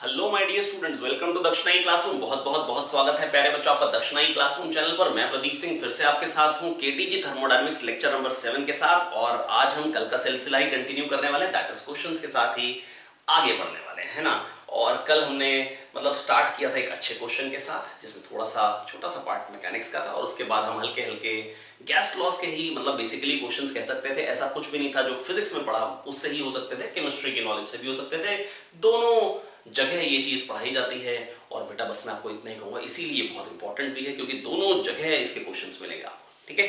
Hello my dear students, welcome to दक्षिणाई classroom. बहुत स्वागत है प्यारे बच्चों आपका दक्षिणाई क्लासरूम चैनल पर। मैं प्रदीप सिंह फिर से आपके साथ हूं केटीजी थर्मोडायनेमिक्स लेक्चर नंबर 7 के साथ। और आज हम कल का सिलसिला ही कंटिन्यू करने वाले हैं, दैट इज क्वेश्चंस के साथ ही आगे बढ़ने वाले हैं ना। और कल हमने स्टार्ट किया था एक अच्छे क्वेश्चन के साथ जिसमें थोड़ा सा छोटा सा पार्ट मैकेनिक्स का था, और उसके बाद हम हल्के हल्के गैस लॉस के ही बेसिकली क्वेश्चंस कह सकते थे। ऐसा कुछ भी नहीं था जो फिजिक्स में पढ़ा उससे ही हो सकते थे, केमिस्ट्री की नॉलेज से भी हो सकते थे, दोनों जगह ये चीज पढ़ाई जाती है। और बेटा बस मैं आपको इतना ही कहूंगा, इसीलिए बहुत इंपॉर्टेंट भी है क्योंकि दोनों जगह इसके क्वेश्चंस मिलेंगे आपको। ठीक है,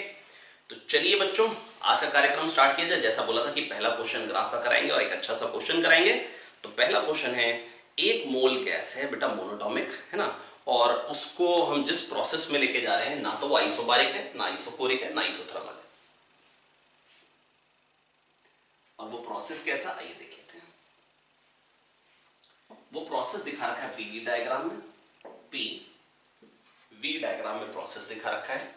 तो चलिए बच्चों आज का कार्यक्रम स्टार्ट किया जाए। जैसा बोला था कि पहला क्वेश्चन ग्राफ का कराएंगे और एक अच्छा सा क्वेश्चन कराएंगे। तो पहला क्वेश्चन है, एक मोल गैस है बेटा मोनोटॉमिक है ना, और उसको हम जिस प्रोसेस में लेके जा रहे हैं ना तो वो आइसोबारिक है, ना आइसोकोरिक है, ना आइसोथर्मल है। अब वो प्रोसेस कैसा, आइए देख लेते हैं। वो प्रोसेस दिखा रखा है पीवी डायग्राम में, पी वी डायग्राम में प्रोसेस दिखा रखा है।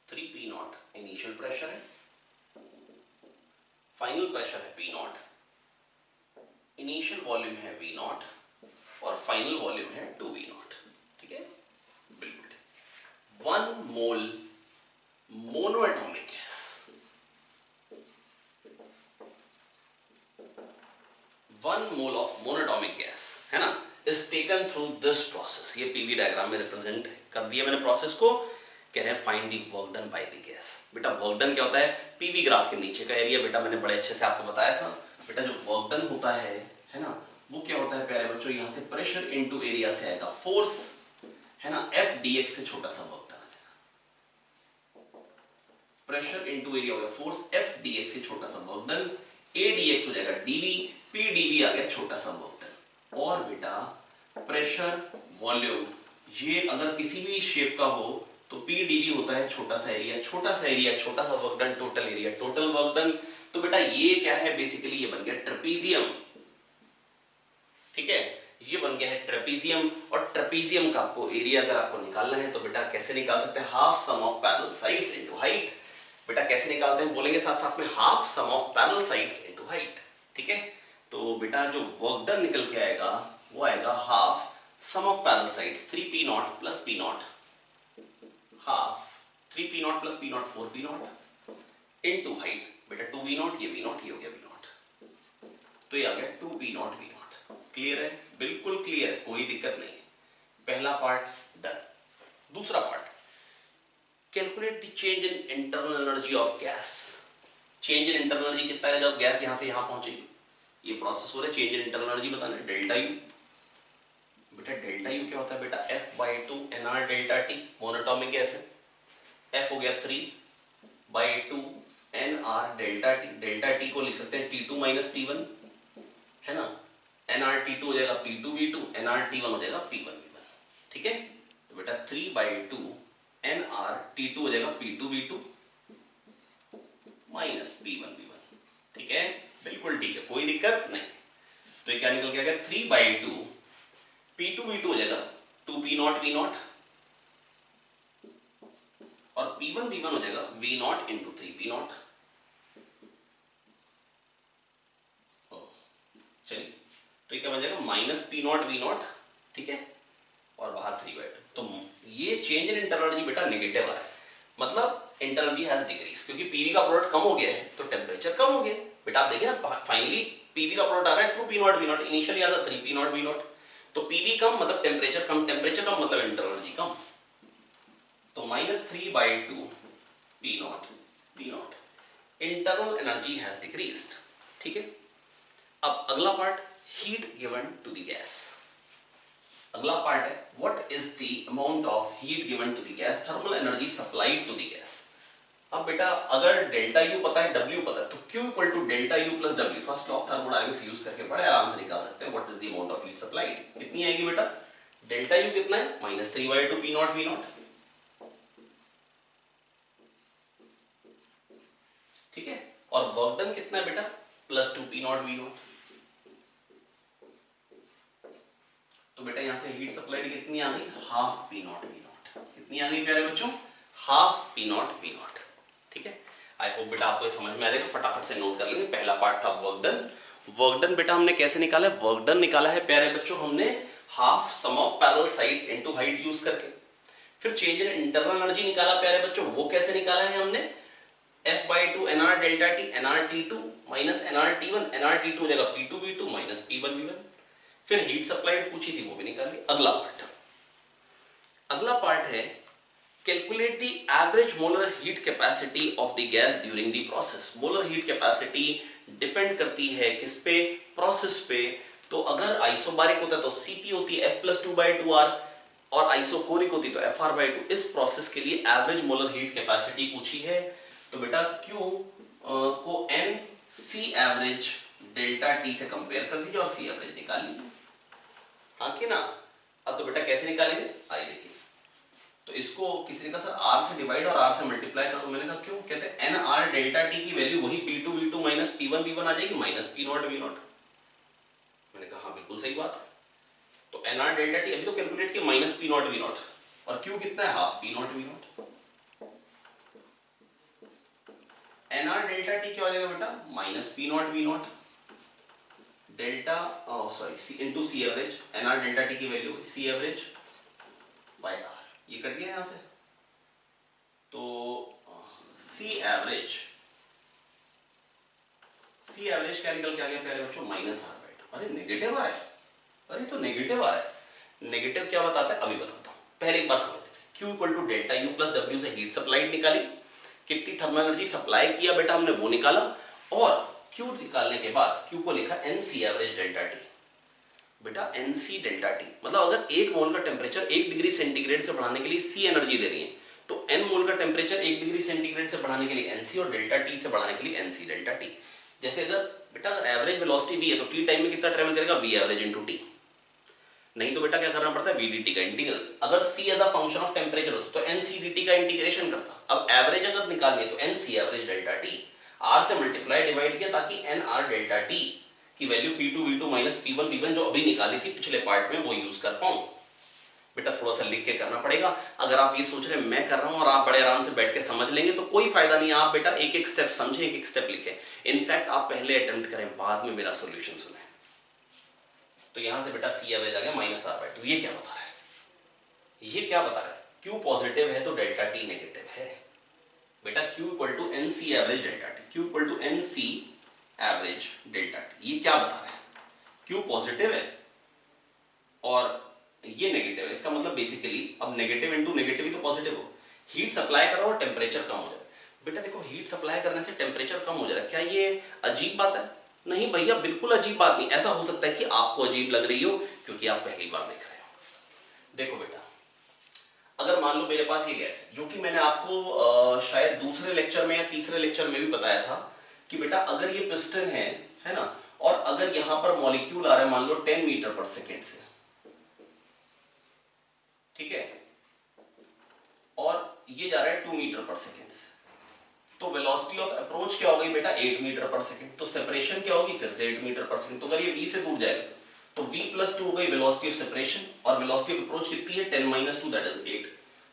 Three P naught initial pressure है, फाइनल प्रेशर है पी नॉट, इनिशियल वॉल्यूम है वी नॉट और फाइनल वॉल्यूम है 2v नॉट। ठीक है, बिल्कुल। 1 mole monoatomic gas, 1 mole of monatomic gas है ना, is taken through this process. ये पीवी डायग्राम में रिप्रेजेंट कर दिया मैंने प्रोसेस को। कह रहे हैं find the work done by the gas. बेटा वर्क डन क्या होता है, पीवी ग्राफ के नीचे का एरिया। बेटा मैंने बड़े अच्छे से आपको बताया था। बेटा जो वर्क डन होता है ना, वो क्या होता है प्यारे बच्चों, यहां से प्रेशर इनटू एरिया से आएगा फोर्स है ना, एफ डीएक्स से छोटा सा वर्क डन आ जाएगा। प्रेशर इनटू एरिया हो गया फोर्स, एफ डीएक्स से छोटा सा वर्क डन, ए डीएक्स हो जाएगा डीवी, पी डीवी आ गया छोटा सा वर्क डन। और बेटा प्रेशर वॉल्यूम ये अगर किसी भी शेप का हो तो पी डीवी होता है छोटा सा एरिया, छोटा सा एरिया छोटा सा work done, total area total work done. तो बेटा ये क्या है, बेसिकली ये बन गया ट्रेपीजियम। ठीक है, ये बन गया है ट्रेपीजियम। और ट्रेपीजियम का आपको एरिया अगर आपको निकालना है तो बेटा कैसे निकाल सकते हैं, half sum of parallel sides into height. बेटा कैसे निकालते हैं बोलेंगे साथ साथ में, half sum of parallel sides into height. ठीक है, तो बेटा जो वर्क डन निकल के आएगा वो आएगा half sum of parallel sides 3p not plus p not, half 3p not plus p not 4p not into height. बेटा 2v नॉट, ये v नॉट, ये हो गया v नॉट, तो ये आ गया 2p naught v not. Clear है, बिल्कुल क्लियर है, कोई दिक्कत नहीं है। पहला पार्ट डन। दूसरा part, calculate the change in internal energy of gas. Change in internal energy कितना है जब गैस यहां से यहां पहुंचेगी, ये प्रोसेस हो रहा है। चेंज इन इंटरनल एनर्जी बताना है, डेल्टा यू। बेटा डेल्टा यू क्या होता है, बेटा F/2 nR delta T, monoatomic gas है। F हो गया 3/2 nR delta T. Delta T को लिख सकते हैं T2 माइनस T1 है ना, nR T2 हो जाएगा P2V2, nR T1 हो जाएगा P1V1। ठीक है, तो बेटा 3/2 nR T2 हो जाएगा P2V2 माइनस P1V1। ठीक है, बिल्कुल ठीक है, कोई दिक्कत नहीं। तो ये क्या निकल के आ गया, 3/2 P2V2 हो जाएगा 2p नॉट v नॉट और P1V1 हो जाएगा v not into 3p not. चलिए, तो ये क्या बन जाएगा, minus p not v naught. ठीक है, और बाहर 3/2। तो ये चेंज इन इंटरनल एनर्जी बेटा नेगेटिव आ रहा है, मतलब इंटरनल एनर्जी हैज डिक्रीज, क्योंकि पीवी का प्रोडक्ट कम हो गया है तो टेम्परेचर कम हो गया। बेटा आप देखिए ना, फाइनली पीवी का प्रोडक्ट आ रहा है 2p naught v naught, initially आ रहा था 3p नॉट v नॉट। तो पीवी कम मतलब टेम्परेचर कम, टेम्परेचर कम मतलब इंटरनल एनर्जी कम। तो -3/2 p naught, internal energy has decreased. ठीक है, अब अगला part, heat given to the gas. अगला पार्ट है, what is the amount of heat given to the gas, thermal energy supplied to the gas. अब बेटा अगर डेल्टा यू पता है, डब्ल्यू पता है, तो Q equal to delta U plus W, first law of thermodynamics use करके बड़े आराम से निकाल सकते हैं what is the amount of heat supplied. कितनी आएगी बेटा, डेल्टा यू कितना है, -3/2 p नॉट v नॉट। ठीक है, और वर्क डन कितना है बेटा, +2p नॉट v नॉट। तो बेटा यहां से हीट सप्लाइड कितनी आ गई, half p not v not. कितनी आ गई प्यारे बच्चों, half p not v naught. ठीक है, आई होप बेटा आपको ये समझ में आ जाएगा, फटाफट से नोट कर लेंगे। पहला पार्ट था वर्क डन। वर्क डन बेटा हमने कैसे निकाला है? वर्क डन निकाला है प्यारे बच्चों हमने half sum of parallel sides into height use करके। फिर चेंज इन इंटरनल एनर्जी निकाला प्यारे बच्चों, वो कैसे निकाला है हमने? F/2 nr delta T, nRT2 minus nRT1, nRT2 हो जाएगा P2V2 माइनस P1V1। फिर हीट सप्लाइड पूछी थी, वो भी निकाल ली। अगला पार्ट है calculate the average molar heat capacity of the gas during the process. Molar heat capacity depend करती है किस पे? प्रोसेस पे। तो अगर आइसोबारिक होता है तो Cp होती है F+2/2r, और आइसोकोरिक होती तो Fr/2। इस प्रोसेस के लिए एवरेज मोलर हीट कैपेसिटी पूछी है, तो बेटा Q को n C average delta T से कंपेयर कर दीजिए और C एवरेज निकाल लीजिए, हाँ कि ना? अब तो बेटा कैसे निकालेंगे, आइए देखिए। तो इसको किसी ने कहा सर R से डिवाइड और R से मल्टीप्लाई कर दो। मैंने कहा क्यों? कहते हैं nr डेल्टा T की वैल्यू वही P2V2 माइनस P1V1 आ जाएगी माइनस P0V0। मैंने कहा हाँ बिल्कुल सही बात है। तो nr डेल्टा T अभी तो कैलकुलेट किया माइनस P0V0, और Q कितना है? Half P0V0। nr डेल्टा T क्या हो जाएगा बेटा? Minus P0V0 delta sorry into C average. nr डेल्टा T की value C average by R, ये कट गया यहां से। तो C एवरेज क्या निकल के आ गया प्यारे बच्चों? Minus R/2। अरे नेगेटिव आ रहा है, अरे तो नेगेटिव आ रहा है। नेगेटिव क्या बताता है अभी बताता हूं, पहले एक बार समझ लेते हैं। Q equal to delta U plus W से हीट सप्लाइड निकाली, कितनी थर्मल एनर्जी सप्लाई किया बेटा हमने वो निकाला, और Q निकालने के बाद Q को लिखा NC एवरेज डेल्टा T। बेटा NC डेल्टा T मतलब अगर 1 मोल का टेम्परेचर 1 डिग्री सेंटीग्रेड से बढ़ाने के लिए C एनर्जी दे रही है, तो N मोल का टेम्परेचर 1 डिग्री सेंटीग्रेड से बढ़ाने के लिए NC और डेल्टा T से बढ़ाने के लिए NC डेल्टा T। जैसे अगर बेटा अगर एवरेज वेलोसिटी V है तो T टाइम में कितना ट्रेवल करेगा? V average into T। नहीं तो बेटा क्या करना पड़ता है? VdT का इंटीग्रल। अगर C as a function of temperature होता तो NCdT का इंटीग्रेशन करता। अब एवरेज अगर निकालनी है तो NC average delta T, R से मल्टीप्लाई डिवाइड किया ताकि NR डेल्टा T की वैल्यू P2V2 माइनस P1V1 जो अभी निकाली थी पिछले पार्ट में वो यूज कर पाऊं। बेटा थोड़ा सा लिख के करना पड़ेगा। अगर आप ये सोच रहे हैं मैं कर रहा हूं और आप बड़े आराम से बैठ के समझ लेंगे तो कोई फायदा नहीं। आप बेटा एक एक स्टेप समझें, एक एक स्टेप लिखें। इनफैक्ट आप पहले अटेम्प्ट करें, बाद में मेरा सोल्यूशन सुने। तो यहां से बेटा C एवरेज आ गया माइनस R/2। ये क्या बता रहा है? ये क्या बता रहा है? Q पॉजिटिव है तो डेल्टा T नेगेटिव है। बेटा Q equal to NC average delta T, Q equal to NC average delta T। ये क्या बता रहा है? Q पॉजिटिव है और ये नेगेटिव है। इसका मतलब बेसिकली अब नेगेटिव इंटू नेगेटिव ही तो पॉजिटिव हो। हीट सप्लाई कर रहा हूं और टेम्परेचर कम हो जाए। बेटा देखो हीट सप्लाई करने से टेम्परेचर कम हो जा रहा है, क्या ये अजीब बात है? नहीं भैया बिल्कुल अजीब बात नहीं। ऐसा हो सकता है कि आपको अजीब लग रही हो क्योंकि आप पहली बार देख रहे हो। देखो बेटा अगर मान लो मेरे पास ये गैस है, जो कि मैंने आपको शायद दूसरे लेक्चर में या तीसरे लेक्चर में भी बताया था कि बेटा अगर ये पिस्टन है ना, और अगर यहां पर मॉलिक्यूल आ रहा है मान लो 10 मीटर पर सेकेंड से, ठीक है, और ये जा रहा है 2 मीटर पर सेकेंड से, तो वेलोसिटी ऑफ अप्रोच क्या हो गई बेटा? 8 मीटर पर सेकेंड। तो सेपरेशन क्या होगी फिर से 8 मीटर पर सेकेंड। तो अगर ये V से दूर जाएगा तो V+2 हो गई वेलोसिटी ऑफ सेपरेशन, और वेलोसिटी ऑफ अप्रोच कितनी है? 10 - 2 दैट इज 8।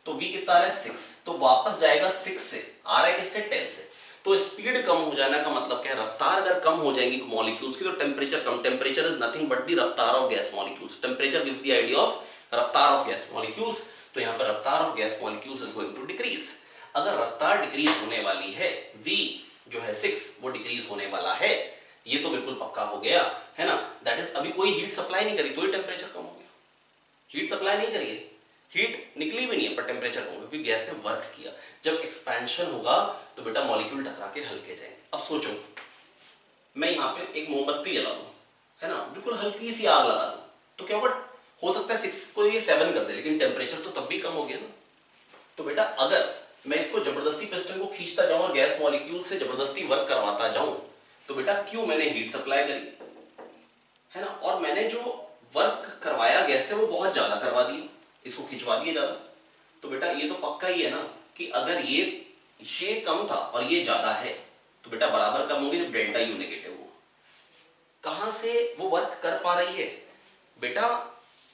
तो V कितना आ रहा है? 6। तो वापस जाएगा 6 से, आ रहा है किससे? 10 से। तो स्पीड कम हो जाने का मतलब क्या है? रफ्तार अगर कम हो जाएगी मॉलिक्यूल्स की तो टेम्परेचर कम। Temperature is nothing but the रफ्तार of gas molecules. Temperature gives the idea of रफ्तार ऑफ गैस मॉलिक्यूल्स। तो यहां पर रफ्तार of gas molecules is going to decrease. अगर रफ्तार डिक्रीज होने वाली है, V जो है 6 वो डिक्रीज होने वाला है, ये तो बिल्कुल पक्का हो गया है ना। दैट इज अभी कोई हीट सप्लाई नहीं करी तो ही टेम्परेचर कम हो गया। हीट सप्लाई नहीं करी है, हीट निकली भी नहीं है, पर टेम्परेचर कम हो गया क्योंकि गैस ने वर्क किया। जब एक्सपेंशन होगा तो बेटा मॉलिक्यूल टकरा के हल्के जाएंगे। अब सोचो मैं यहां पे एक मोमबत्ती जला दूं, है ना, बिल्कुल हल्की सी आग लगा दूं, तो क्या होगा? हो सकता है 6 को ये 7 कर दे, लेकिन टेम्परेचर तो तब भी कम हो गया ना। तो बेटा अगर मैं इसको जबरदस्ती पिस्टन को खींचता जाऊं और गैस मॉलिक्यूल से जबरदस्ती वर्क करवाता जाऊं, तो बेटा क्यों मैंने हीट सप्लाई करी, है ना, और मैंने जो वर्क करवाया गैस से वो बहुत ज्यादा करवा दिया, इसको खिंचवा दिया ज्यादा। तो बेटा ये तो पक्का ही है ना कि अगर ये कम था और ये ज्यादा है तो बेटा बराबर कम होंगे जब डेल्टा यू नेगेटिव हो। कहां से वो वर्क कर पा रही है? बेटा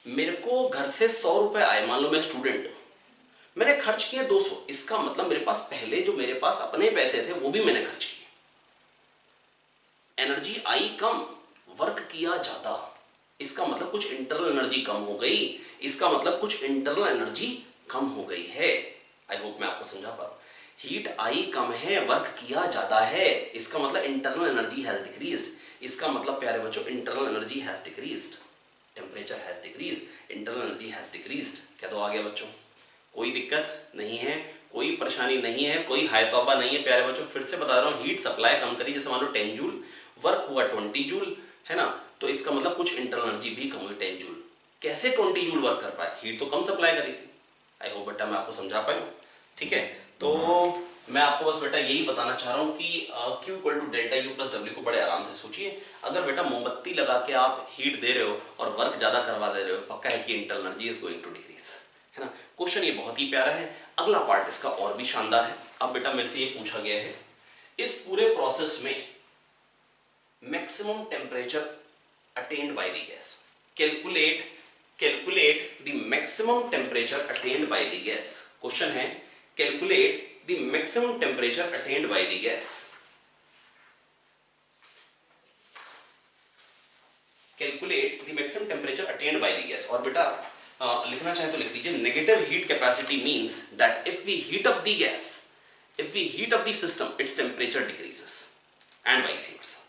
मेरे को घर से 100 रुपए आए, मान लो मैं स्टूडेंट, मैंने खर्च किए 200, इसका मतलब मेरे पास पहले जो मेरे पास अपने पैसे थे वो भी मैंने खर्च किए। एनर्जी आई कम, वर्क किया ज्यादा, इसका मतलब कुछ इंटरनल एनर्जी कम हो गई, इसका मतलब कुछ इंटरनल एनर्जी कम हो गई है। आई होप मैं आपको समझा पा रहा हूं। हीट आई कम है, वर्क किया ज्यादा है, इसका मतलब इंटरनल एनर्जी हैज डिक्रीज्ड, इसका मतलब प्यारे बच्चों internal energy has decreased, temperature has decreased, internal energy has decreased. क्या तो आ गया बच्चों? कोई दिक्कत नहीं है, कोई परेशानी नहीं है, कोई हाय तौबा नहीं है प्यारे बच्चों। फिर से बता रहा हूँ, हीट सप्लाई कम करी, जैसे मान लो 10 जूल, वर्क हुआ 20 जूल, है ना, तो इसका मतलब कुछ इंटरनल एनर्जी भी कम हुई 10 जूल। कैसे 20 जूल वर्क कर पाए? हीट तो कम सप्लाई करी थी। आई होप बेटा मैं आपको समझा पाया हूँ। ठीक है, तो मैं आपको बस बेटा यही बताना चाह रहा हूँ कि Q equal to delta U plus W को बड़े आराम से सोचिए। अगर बेटा मोमबत्ती लगा के आप हीट दे रहे हो और वर्क ज्यादा करवा दे रहे हो, पक्का है कि internal energy is going to decrease, है ना। क्वेश्चन ये बहुत ही प्यारा है। अगला पार्ट इसका और भी शानदार है। अब बेटा मेरे से ये पूछा गया है, इस पूरे प्रोसेस में maximum temperature attained by the gas, calculate the maximum temperature attained by the gas. Question है calculate the maximum temperature attained by the gas. Calculate the maximum temperature attained by the gas. और बेटा लिखना चाहे तो लिख लीजिए, negative heat capacity means that if we heat up the gas, if we heat up the system, its temperature decreases, and vice versa.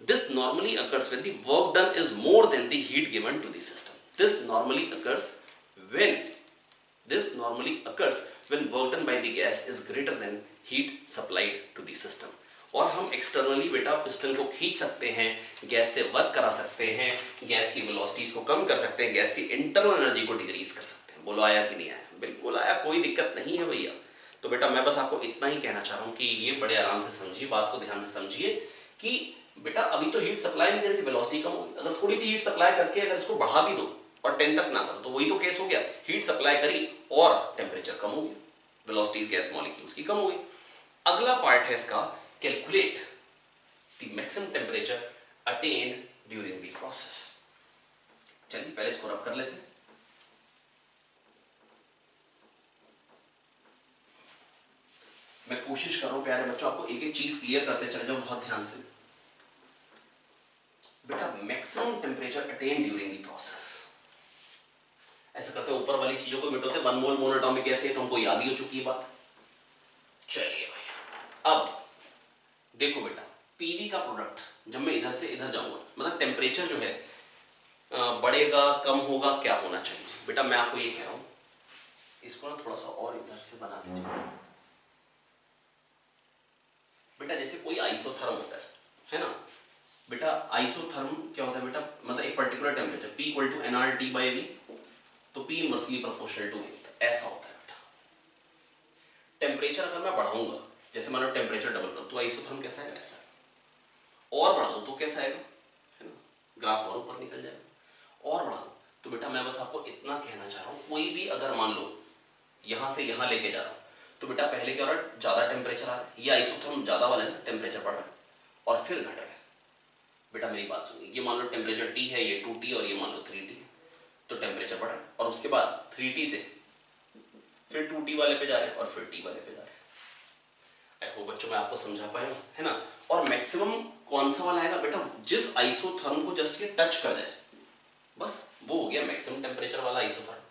This normally occurs when the work done is more than the heat given to the system. This normally occurs when work done by the gas is greater than heat supplied to the system. और हम externally बेटा piston को खींच सकते हैं, gas से work करा सकते हैं, गैस की वेलोसिटीज को कम कर सकते हैं, गैस की इंटरनल एनर्जी को डिक्रीज कर सकते हैं। बोलो आया कि नहीं आया? बिल्कुल आया, कोई दिक्कत नहीं है भैया। तो बेटा मैं बस आपको इतना ही कहना चाह रहा हूँ कि ये बड़े आराम से समझिए, बात को ध्यान से समझिए कि बेटा अभी तो हीट सप्लाई नहीं करी थी, वेलोसिटी कम होगी। अगर थोड़ी सी हीट सप्लाई करके अगर इसको बढ़ा भी दो और 10 तक ना करो तो वही तो केस हो गया, हीट सप्लाई करी और टेम्परेचर कम हो गया, वेलोसिटीज गैस मॉलिक्यूल्स की कम हो गई। अगला पार्ट है इसका, calculate the maximum temperature attend during the process. चलिए पहले इसको रब कर लेते हैं। मैं कोशिश कर रहा हूं प्यारे बच्चों आपको एक एक चीज क्लियर करते चले जाओ बहुत ध्यान से। बेटा maximum temperature attain during the process, ऐसा करते ऊपर वाली चीजों को मिटाते, 1 मोल मोनोटॉमिक गैस है तो हमको याद ही हो चुकी है बात। चलिए भाई अब देखो बेटा, पीवी का प्रोडक्ट जब मैं इधर से इधर जाऊंगा, मतलब टेम्परेचर जो है बढ़ेगा कम होगा, क्या होना चाहिए? बेटा मैं आपको ये कह रहा हूं, इसको ना थोड़ा सा और इधर से बना दीजिए बेटा। जैसे कोई आइसोथर्म होता है ना बेटा, आइसोथर्म क्या होता है बेटा, मतलब एक particular temperature P equal to nRT by V, तो P inversely proportional to V, ऐसा होता है बेटा। टेम्परेचर अगर मैं बढ़ाऊंगा, जैसे मान लो टेम्परेचर डबल करूं तो आइसोथर्म कैसा है? ऐसा। और बढ़ा दूं तो कैसा आएगा, है ना, ग्राफ और ऊपर निकल जाएगा। और बढ़ा दूं तो बेटा मैं बस आपको इतना कहना चाह रहा हूं, कोई भी अगर मान लो यहां से यहां लेके जा रहा हूं तो बेटा पहले क्या हो रहा है, ज्यादा टेम्परेचर आ रहा है, ये आइसोथर्म ज्यादा वाला है ना, टेम्परेचर बढ़ रहा है और फिर घट रहा है। बेटा मेरी बात सुनिए, ये मान लो टेम्परेचर T है, ये 2T और ये मान लो 3T है, तो टेम्परेचर बढ़ रहा है और उसके बाद 3T से फिर 2T वाले पे जा रहे हैं और फिर T वाले पे जा रहे हैं। आई होप बच्चों मैं आपको समझा पाया हूं, है ना। और मैक्सिमम कौन सा वाला आएगा बेटा, जिस आइसोथर्म को जस्ट ये टच कर जाए, बस वो हो गया मैक्सिमम टेम्परेचर वाला आइसोथर्म,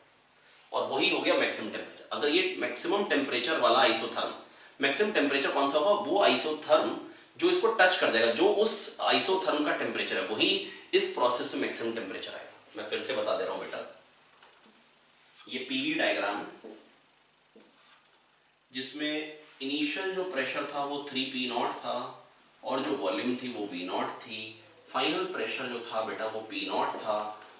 और वही हो गया मैक्सिमम टेम्परेचर। अगर ये मैक्सिमम टेम्परेचर वाला आइसोथर्म, मैक्सिमम टेम्परेचर कौन सा होगा, वो आइसोथर्म जो इसको टच कर जाएगा, जो उस आइसोथर्म का टेम्परेचर है वही इस प्रोसेस में मैक्सिमम टेम्परेचर आएगा। मैं फिर से बता दे रहा हूं बेटा, ये पीवी डायग्राम जिसमें इनिशियल जो प्रेशर था वो 3P0 था और जो वॉल्यूम थी वो V0 थी, फाइनल प्रेशर जो था बेटा वो P0 था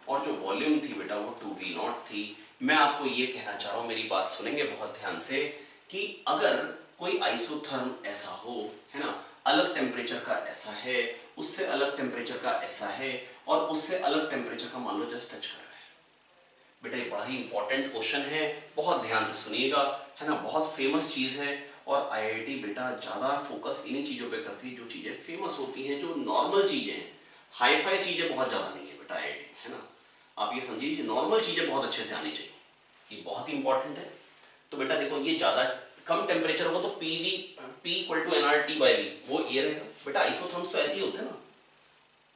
और जो वॉल्यूम थी बेटा वो 2V0 थी। मैं आपको ये कहना चाह रहा हूं, मेरी बात सुनेंगे बहुत ध्यान से, कि अगर कोई आइसोथर्म ऐसा हो, है ना, अलग टेम्परेचर का ऐसा है, उससे अलग टेम्परेचर का ऐसा है और उससे अलग टेम्परेचर का मान लो जस्ट टच कर रहा है। बेटा ये बड़ा ही इंपॉर्टेंट क्वेश्चन है, बहुत ध्यान से सुनिएगा, है ना, बहुत फेमस चीज है और IIT बेटा ज्यादा फोकस इन्हीं चीजों पे करती है जो चीजें फेमस होती हैं, जो नॉर्मल चीजें हैं, हाई फाई चीजें बहुत ज्यादा नहीं है बेटा IIT, है ना। आप ये समझिए नॉर्मल चीजें बहुत अच्छे से आनी चाहिए, ये बहुत ही इंपॉर्टेंट है। तो बेटा देखो ये ज्यादा कम टेम्परेचर होगा तो P equal to nRT by V, वो ये रहेगा। बेटा आइसोथर्म्स तो ऐसे ही होते हैं ना,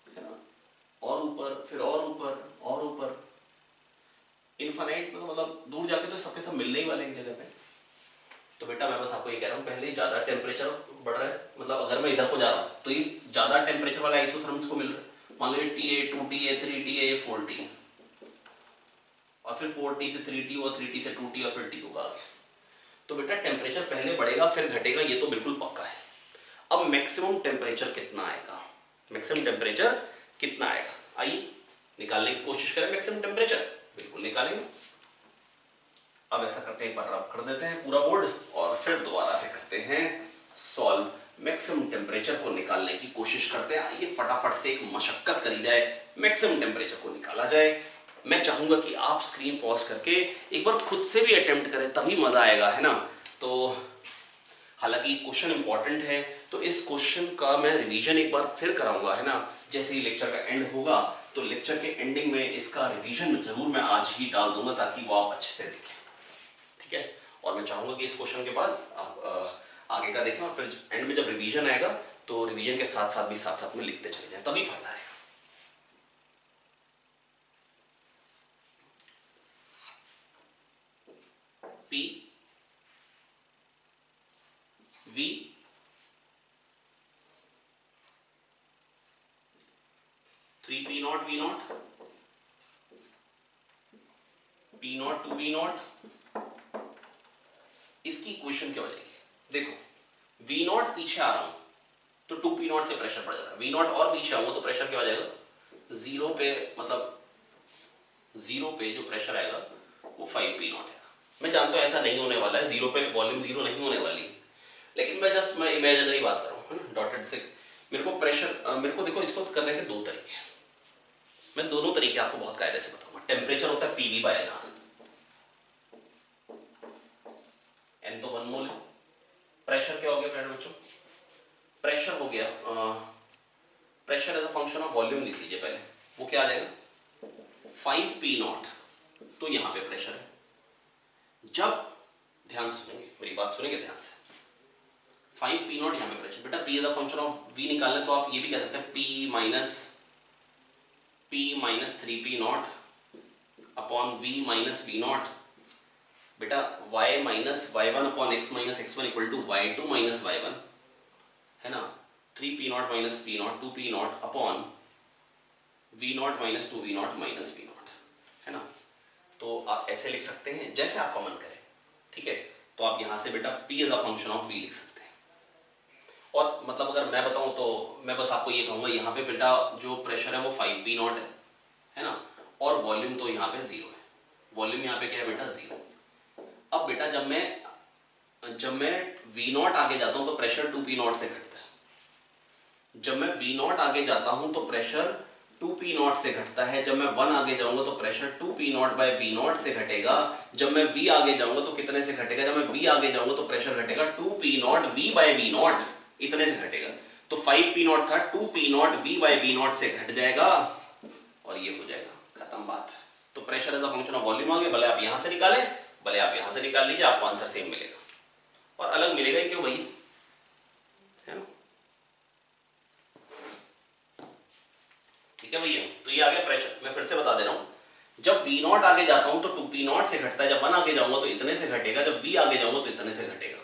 है ना, और ऊपर फिर और ऊपर और ऊपर, इनफाइनाइट में तो मतलब दूर जाके तो सबके सब मिलने ही वाले एक जगह पे। तो बेटा मैं बस आपको ये कह रहा हूँ, पहले ही ज्यादा टेम्परेचर बढ़ रहा है, मतलब अगर मैं इधर को जा रहा हूँ तो ये ज्यादा टेम्परेचर वाला आइसोथर्म्स को मिल रहा है। मान लो TA 2TA 3TA 4T, और फिर 4T से 3T और 3T से 2T और फिर T होगा आगे। तो बेटा टेम्परेचर पहले बढ़ेगा फिर घटेगा, ये तो बिल्कुल पक्का है। अब मैक्सिमम टेम्परेचर कितना आएगा, मैक्सिमम टेम्परेचर कितना आएगा, आइए निकालने की कोशिश करें मैक्सिमम टेम्परेचर, बिल्कुल निकालेंगे। अब ऐसा करते हैं, एक बार रब कर देते हैं पूरा बोर्ड और फिर दोबारा से करते हैं सॉल्व, मैक्सिमम टेम्परेचर को निकालने की कोशिश करते हैं। आइए फटाफट से एक मशक्कत करी जाए, मैक्सिमम टेम्परेचर को निकाला जाए। मैं चाहूंगा कि आप स्क्रीन पॉज करके एक बार खुद से भी अटेम्प्ट करें, तभी मजा आएगा, है ना। तो हालांकि क्वेश्चन इंपॉर्टेंट है, तो इस क्वेश्चन का मैं रिवीजन एक बार फिर कराऊंगा, है ना। जैसे ही लेक्चर का एंड होगा तो लेक्चर के एंडिंग में इसका रिवीजन जरूर मैं आज ही डाल दूंगा ताकि वो आप अच्छे से देखें, ठीक है। और मैं चाहूंगा कि इस क्वेश्चन के बाद आप आगे का देखें और फिर एंड में जब रिवीजन आएगा तो रिवीजन के साथ साथ भी साथ में लिखते चले जाएं, तभी फायदा है। P V 3P naught V naught P naught to V naught, इसकी इक्वेशन क्या हो जाएगी, देखो V नॉट पीछे आ रहा हूं तो 2P नॉट से प्रेशर बढ़ जाएगा, V नॉट और पीछे आऊंगा तो प्रेशर क्या हो जाएगा, जीरो पे, मतलब जीरो पे जो प्रेशर आएगा वो 5P नॉट है। मैं जानता हूं ऐसा नहीं होने वाला है, जीरो पे वॉल्यूम जीरो नहीं होने वाली है, लेकिन मैं इमेजिनरी बात कर रहा हूं, है ना, डॉटेड से। मेरे को प्रेशर, मेरे को देखो इसको करने के दो तरीके हैं, मैं दोनों तरीके आपको बहुत कायदे से बताऊंगा। टेम्परेचर होता है PV बाय NR, N तो 1 मोल है। प्रेशर क्या हो गया बच्चों, प्रेशर हो गया, pressure as a function of volume लिख लीजिए पहले, वो क्या आ जाएगा 5P नॉट, तो यहां पे प्रेशर है। जब ध्यान सुनेंगे, मेरी बात सुनेंगे ध्यान से, 5P नॉट यहां पे प्रेशर, बेटा P as a function of V निकालना तो आप ये भी कह सकते हैं P minus 3P naught upon V minus V naught. बेटा y minus y1 upon x minus x1 equal to y2 minus y1, है ना। 3P naught minus P naught 2P naught upon V naught minus 2V naught minus V naught, है ना। तो आप ऐसे लिख सकते हैं जैसे आपका मन करे, ठीक है। तो आप यहां से बेटा P as a function of V लिख सकते हैं। और मतलब अगर मैं बताऊं तो मैं बस आपको ये कहूंगा, यहाँ पे बेटा जो प्रेशर है वो 5P नॉट है ना, और वॉल्यूम तो यहाँ पे जीरो है, वॉल्यूम यहाँ पे क्या है बेटा जीरो। अब बेटा जब मैं V नॉट आगे जाता हूं तो प्रेशर 2P नॉट से घटता है, जब मैं V नॉट आगे जाता हूं तो प्रेशर 2P नॉट से घटता है, जब मैं 1 आगे जाऊंगा तो pressure 2P naught by V naught से घटेगा, जब मैं V आगे जाऊंगा तो कितने से घटेगा, जब मैं V आगे जाऊंगा तो प्रेशर घटेगा 2P naught V by V naught, इतने से घटेगा। तो 5P नॉट था, 2P naught V by V naught से घट जाएगा और ये हो जाएगा, खत्म बात है। तो pressure as a function of volume आ गया, भले आप यहां से निकालें भले आप यहां से निकाल लीजिए, आपको आंसर सेम मिलेगा और अलग मिलेगा ही क्यों भाई, है ना। ठीक है भैया, तो ये आ गया प्रेशर। मैं फिर से बता दे रहा हूं, जब V नॉट आगे जाता हूं तो 2P नॉट से घटता है, जब 1 आगे जाऊंगा तो इतने से घटेगा, जब V आगे जाऊंगा तो इतने से घटेगा,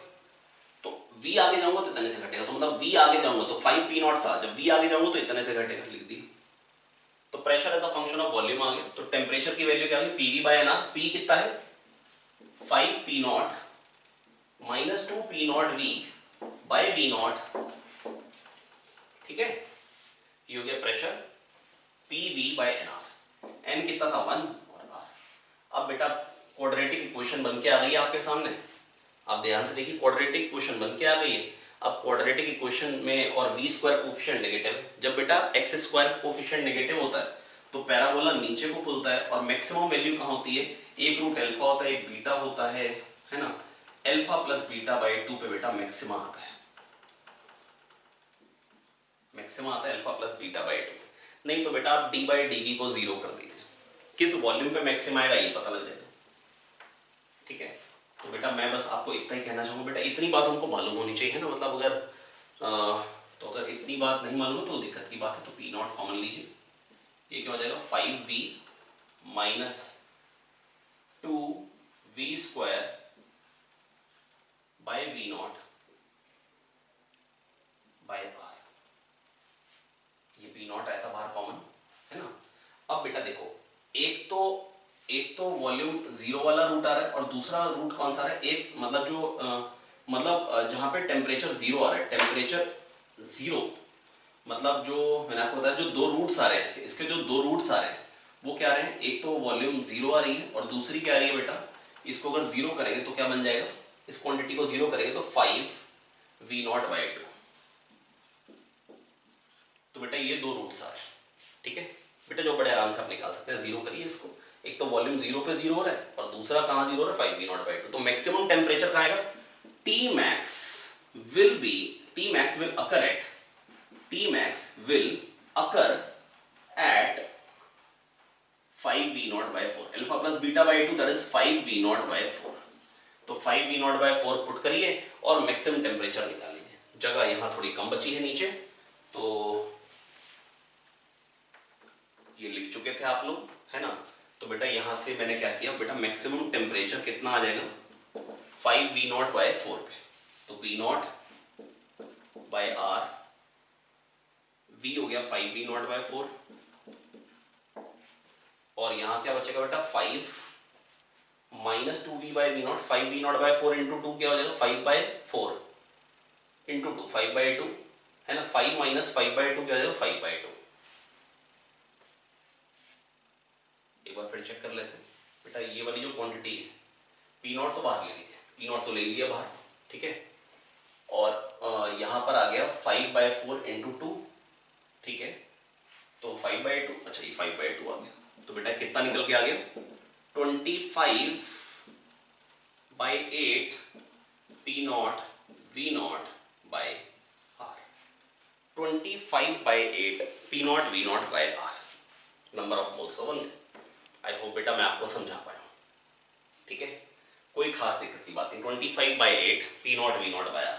तो V आगे जाऊंगा तो इतने से घटेगा, तो मतलब V आगे जाऊंगा तो 5P नॉट था, जब V आगे जाऊंगा तो इतने से घटेगा, लिख दी। तो pressure as a function of volume आ गया। तो टेम्परेचर की वैल्यू क्या होगी, PV बाय NR, P कितना है 5P naught minus 2P naught V by V naught, ठीक है। ये हो गया pressure PV by NR, N कितना था 1 और R। अब बेटा क्वाड्रेटिक इक्वेशन बन के आ गई है आपके सामने, आप ध्यान से देखिए, क्वाड्रेटिक इक्वेशन बन के आ गई है। अब क्वाड्रेटिक इक्वेशन में और v स्क्वायर कोफिशिएंट नेगेटिव है, जब बेटा x स्क्वायर कोफिशिएंट नेगेटिव होता है तो पैराबोला नीचे को खुलता है और मैक्सिमम वैल्यू कहां होती है, एक रूट अल्फा होता है, एक बीटा होता है ना। अल्फा प्लस बीटा बाई 2 पे बेटा मैक्सिमा आता है, मैक्सिमा आता है अल्फा प्लस बीटा बाई 2। नहीं तो बेटा आप डी बाई डी को जीरो कर दीजिए, किस वॉल्यूम पे मैक्सिमा आएगा ये पता लग जाएगा, ठीक है। तो बेटा मैं बस आपको इतना ही कहना चाहूँगा, बेटा इतनी बात हमको मालूम होनी चाहिए, है ना, मतलब अगर तो अगर इतनी बात नहीं मालूम है तो दिक्कत की बात है। तो पी नॉट कॉमन लीजिए, ये क्या हो जाएगा 5v minus 2v square by V naught by R. ये पी नॉट आया था बाहर कॉमन, है ना। अब बेटा देखो, एक तो वॉल्यूम जीरो वाला रूट आ रहा है और दूसरा रूट कौन सा आ रहा है, एक मतलब जो जहां पे टेम्परेचर जीरो आ रहा है, टेम्परेचर जीरो मतलब जो मैंने आपको बताया जो दो रूट्स आ रहे हैं इसके जो दो रूट्स आ रहे हैं वो क्या आ रहे हैं, एक तो वॉल्यूम जीरो आ रही है और दूसरी क्या आ रही है बेटा, इसको अगर जीरो करेंगे तो क्या बन जाएगा, इस क्वांटिटी को जीरो करेंगे तो 5v0/2। तो बेटा ये दो रूट्स आ रहे हैं, ठीक है बेटा, जो बड़े आराम से आप निकाल सकते हैं। जीरो करिए इसको, एक तो वॉल्यूम जीरो पे जीरो हो रहा है और दूसरा कहां जीरो हो रहा है, 5v0/2। तो मैक्सिमम टेम्परेचर कहां आएगा, Tmax will occur at 5v0/4, alpha plus beta by 2, that is 5v0/4। तो 5v0/4 पुट करिए और मैक्सिमम टेम्परेचर निकाल लीजिए। जगह यहां थोड़ी कम बची है नीचे, तो ये लिख चुके थे आप लोग, है ना। तो बेटा यहां से मैंने क्या किया बेटा, मैक्सिमम टेम्परेचर कितना आ जाएगा 5v0/4 पे, तो p0/r, v हो गया 5v0/4 और यहां क्या बचेगा बेटा 5 माइनस 2v/v0, 5v0/4 इंटू 2 क्या हो जाएगा 5/4 इंटू 2, 5/2 है ना, 5 माइनस 5/2 क्या हो जाएगा 5/2। एक बार फिर चेक कर लेते हैं बेटा, ये वाली जो क्वांटिटी है p0 तो बाहर ले लीजिए, p0 तो ले लिया बाहर, ठीक है, और यहां पर आ गया 5/4 इंटू 2, ठीक है, तो 5/2, अच्छा ये 5/2 आ गया, तो बेटा कितना निकल के आ गया 25/8 p0 v0 by r, 25/8 p0 v0 by r, number of moles of one. I hope बेटा मैं आपको समझा पाया, ठीक है, कोई खास दिक्कत की बात नहीं। 25/8 p0 v0 बाय r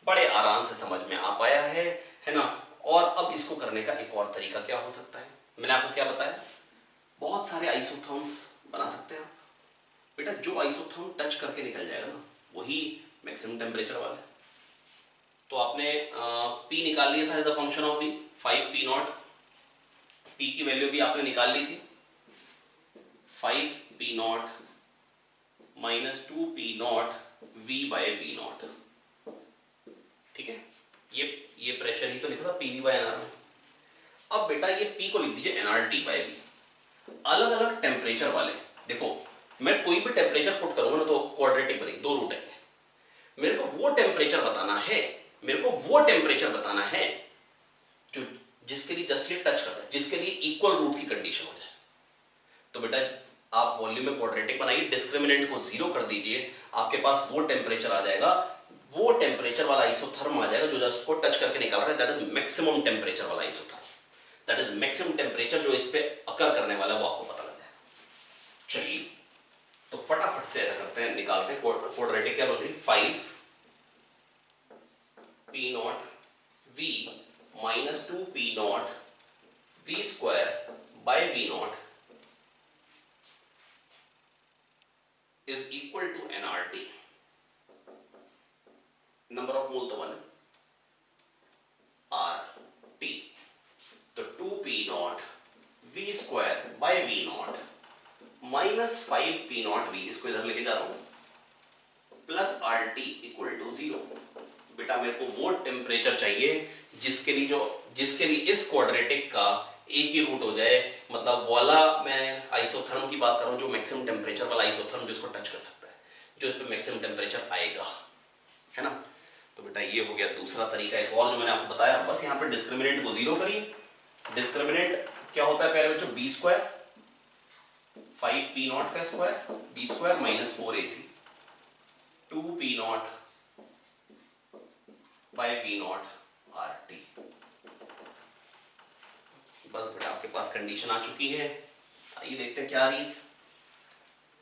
बड़े आराम से समझ में आ पाया है ना। और अब इसको करने का एक और तरीका क्या हो सकता है, मैंने आपको क्या बताया, बहुत सारे आइसोथर्म्स बना सकते हैं आप बेटा, जो आइसोथर्म टच करके निकल जाएगा ना वही मैक्सिमम टेम्परेचर वाला है। तो आपने P निकाल लिया था as a function of V, 5p0, P की वैल्यू भी आपने निकाल ली थी, 5p0 माइनस 2p0 v/v0, ठीक है, ये प्रेशर ही तो लिखा था PV/NR में। अब बेटा ये P को लिख दीजिए nRT/V। अलग अलग टेम्परेचर वाले, देखो मैं कोई भी टेम्परेचर पुट करूंगा ना तो क्वाड्रेटिक बनेगी, दो रूट है, मेरे को वो टेम्परेचर बताना है जो जिसके लिए जस्ट ये टच करता है, जिसके लिए इक्वल रूट्स की कंडीशन हो जाए। तो बेटा आप वॉल्यूम में क्वाड्रेटिक बनाइए, डिस्क्रिमिनेंट को जीरो कर दीजिए, आपके पास वो टेम्परेचर आ जाएगा, वो टेम्परेचर वाला आइसोथर्म आ जाएगा जो जस्ट को टच करके निकाल रहा है, दैट इज मैक्सिमम टेम्परेचर वाला isotherm, that is maximum temperature जो इस पे अकर करने वाला है वो आपको पता लग जाएगा। चलिए तो फटाफट से ऐसा करते हैं, निकालते हैं क्वाड्रेटिक क्या बन रही, 5p0 v minus 2p0 v square by v0 is equal to nRT, number of mole तो 1 है, RT, तो 2p0 v square by v0 minus 5p0 v, इसको इधर लेके जा रहा हूं, प्लस RT इक्वल टू 0। बेटा मेरे को वो टेम्परेचर चाहिए जिसके लिए इस क्वाड्रेटिक का एक ही रूट हो जाए, मतलब वाला मैं आइसोथर्म की बात कर रहा हूं, जो मैक्सिमम टेम्परेचर वाला आइसोथर्म जो इसको टच कर सकता है, जो इस पे मैक्सिमम टेम्परेचर आएगा, है ना। तो बेटा ये हो गया दूसरा तरीका। एक और जो मैंने आपको बताया, बस यहाँ पे डिस्क्रिमिनेंट को जीरो करिए। डिस्क्रिमिनेंट क्या होता है प्यारे बच्चों, b स्क्वायर, 5p0 का square, b square minus 4ac, 2p0 by v0 RT। बस बेटा आपके पास कंडीशन आ चुकी है, आइए देखते हैं क्या आ रही है।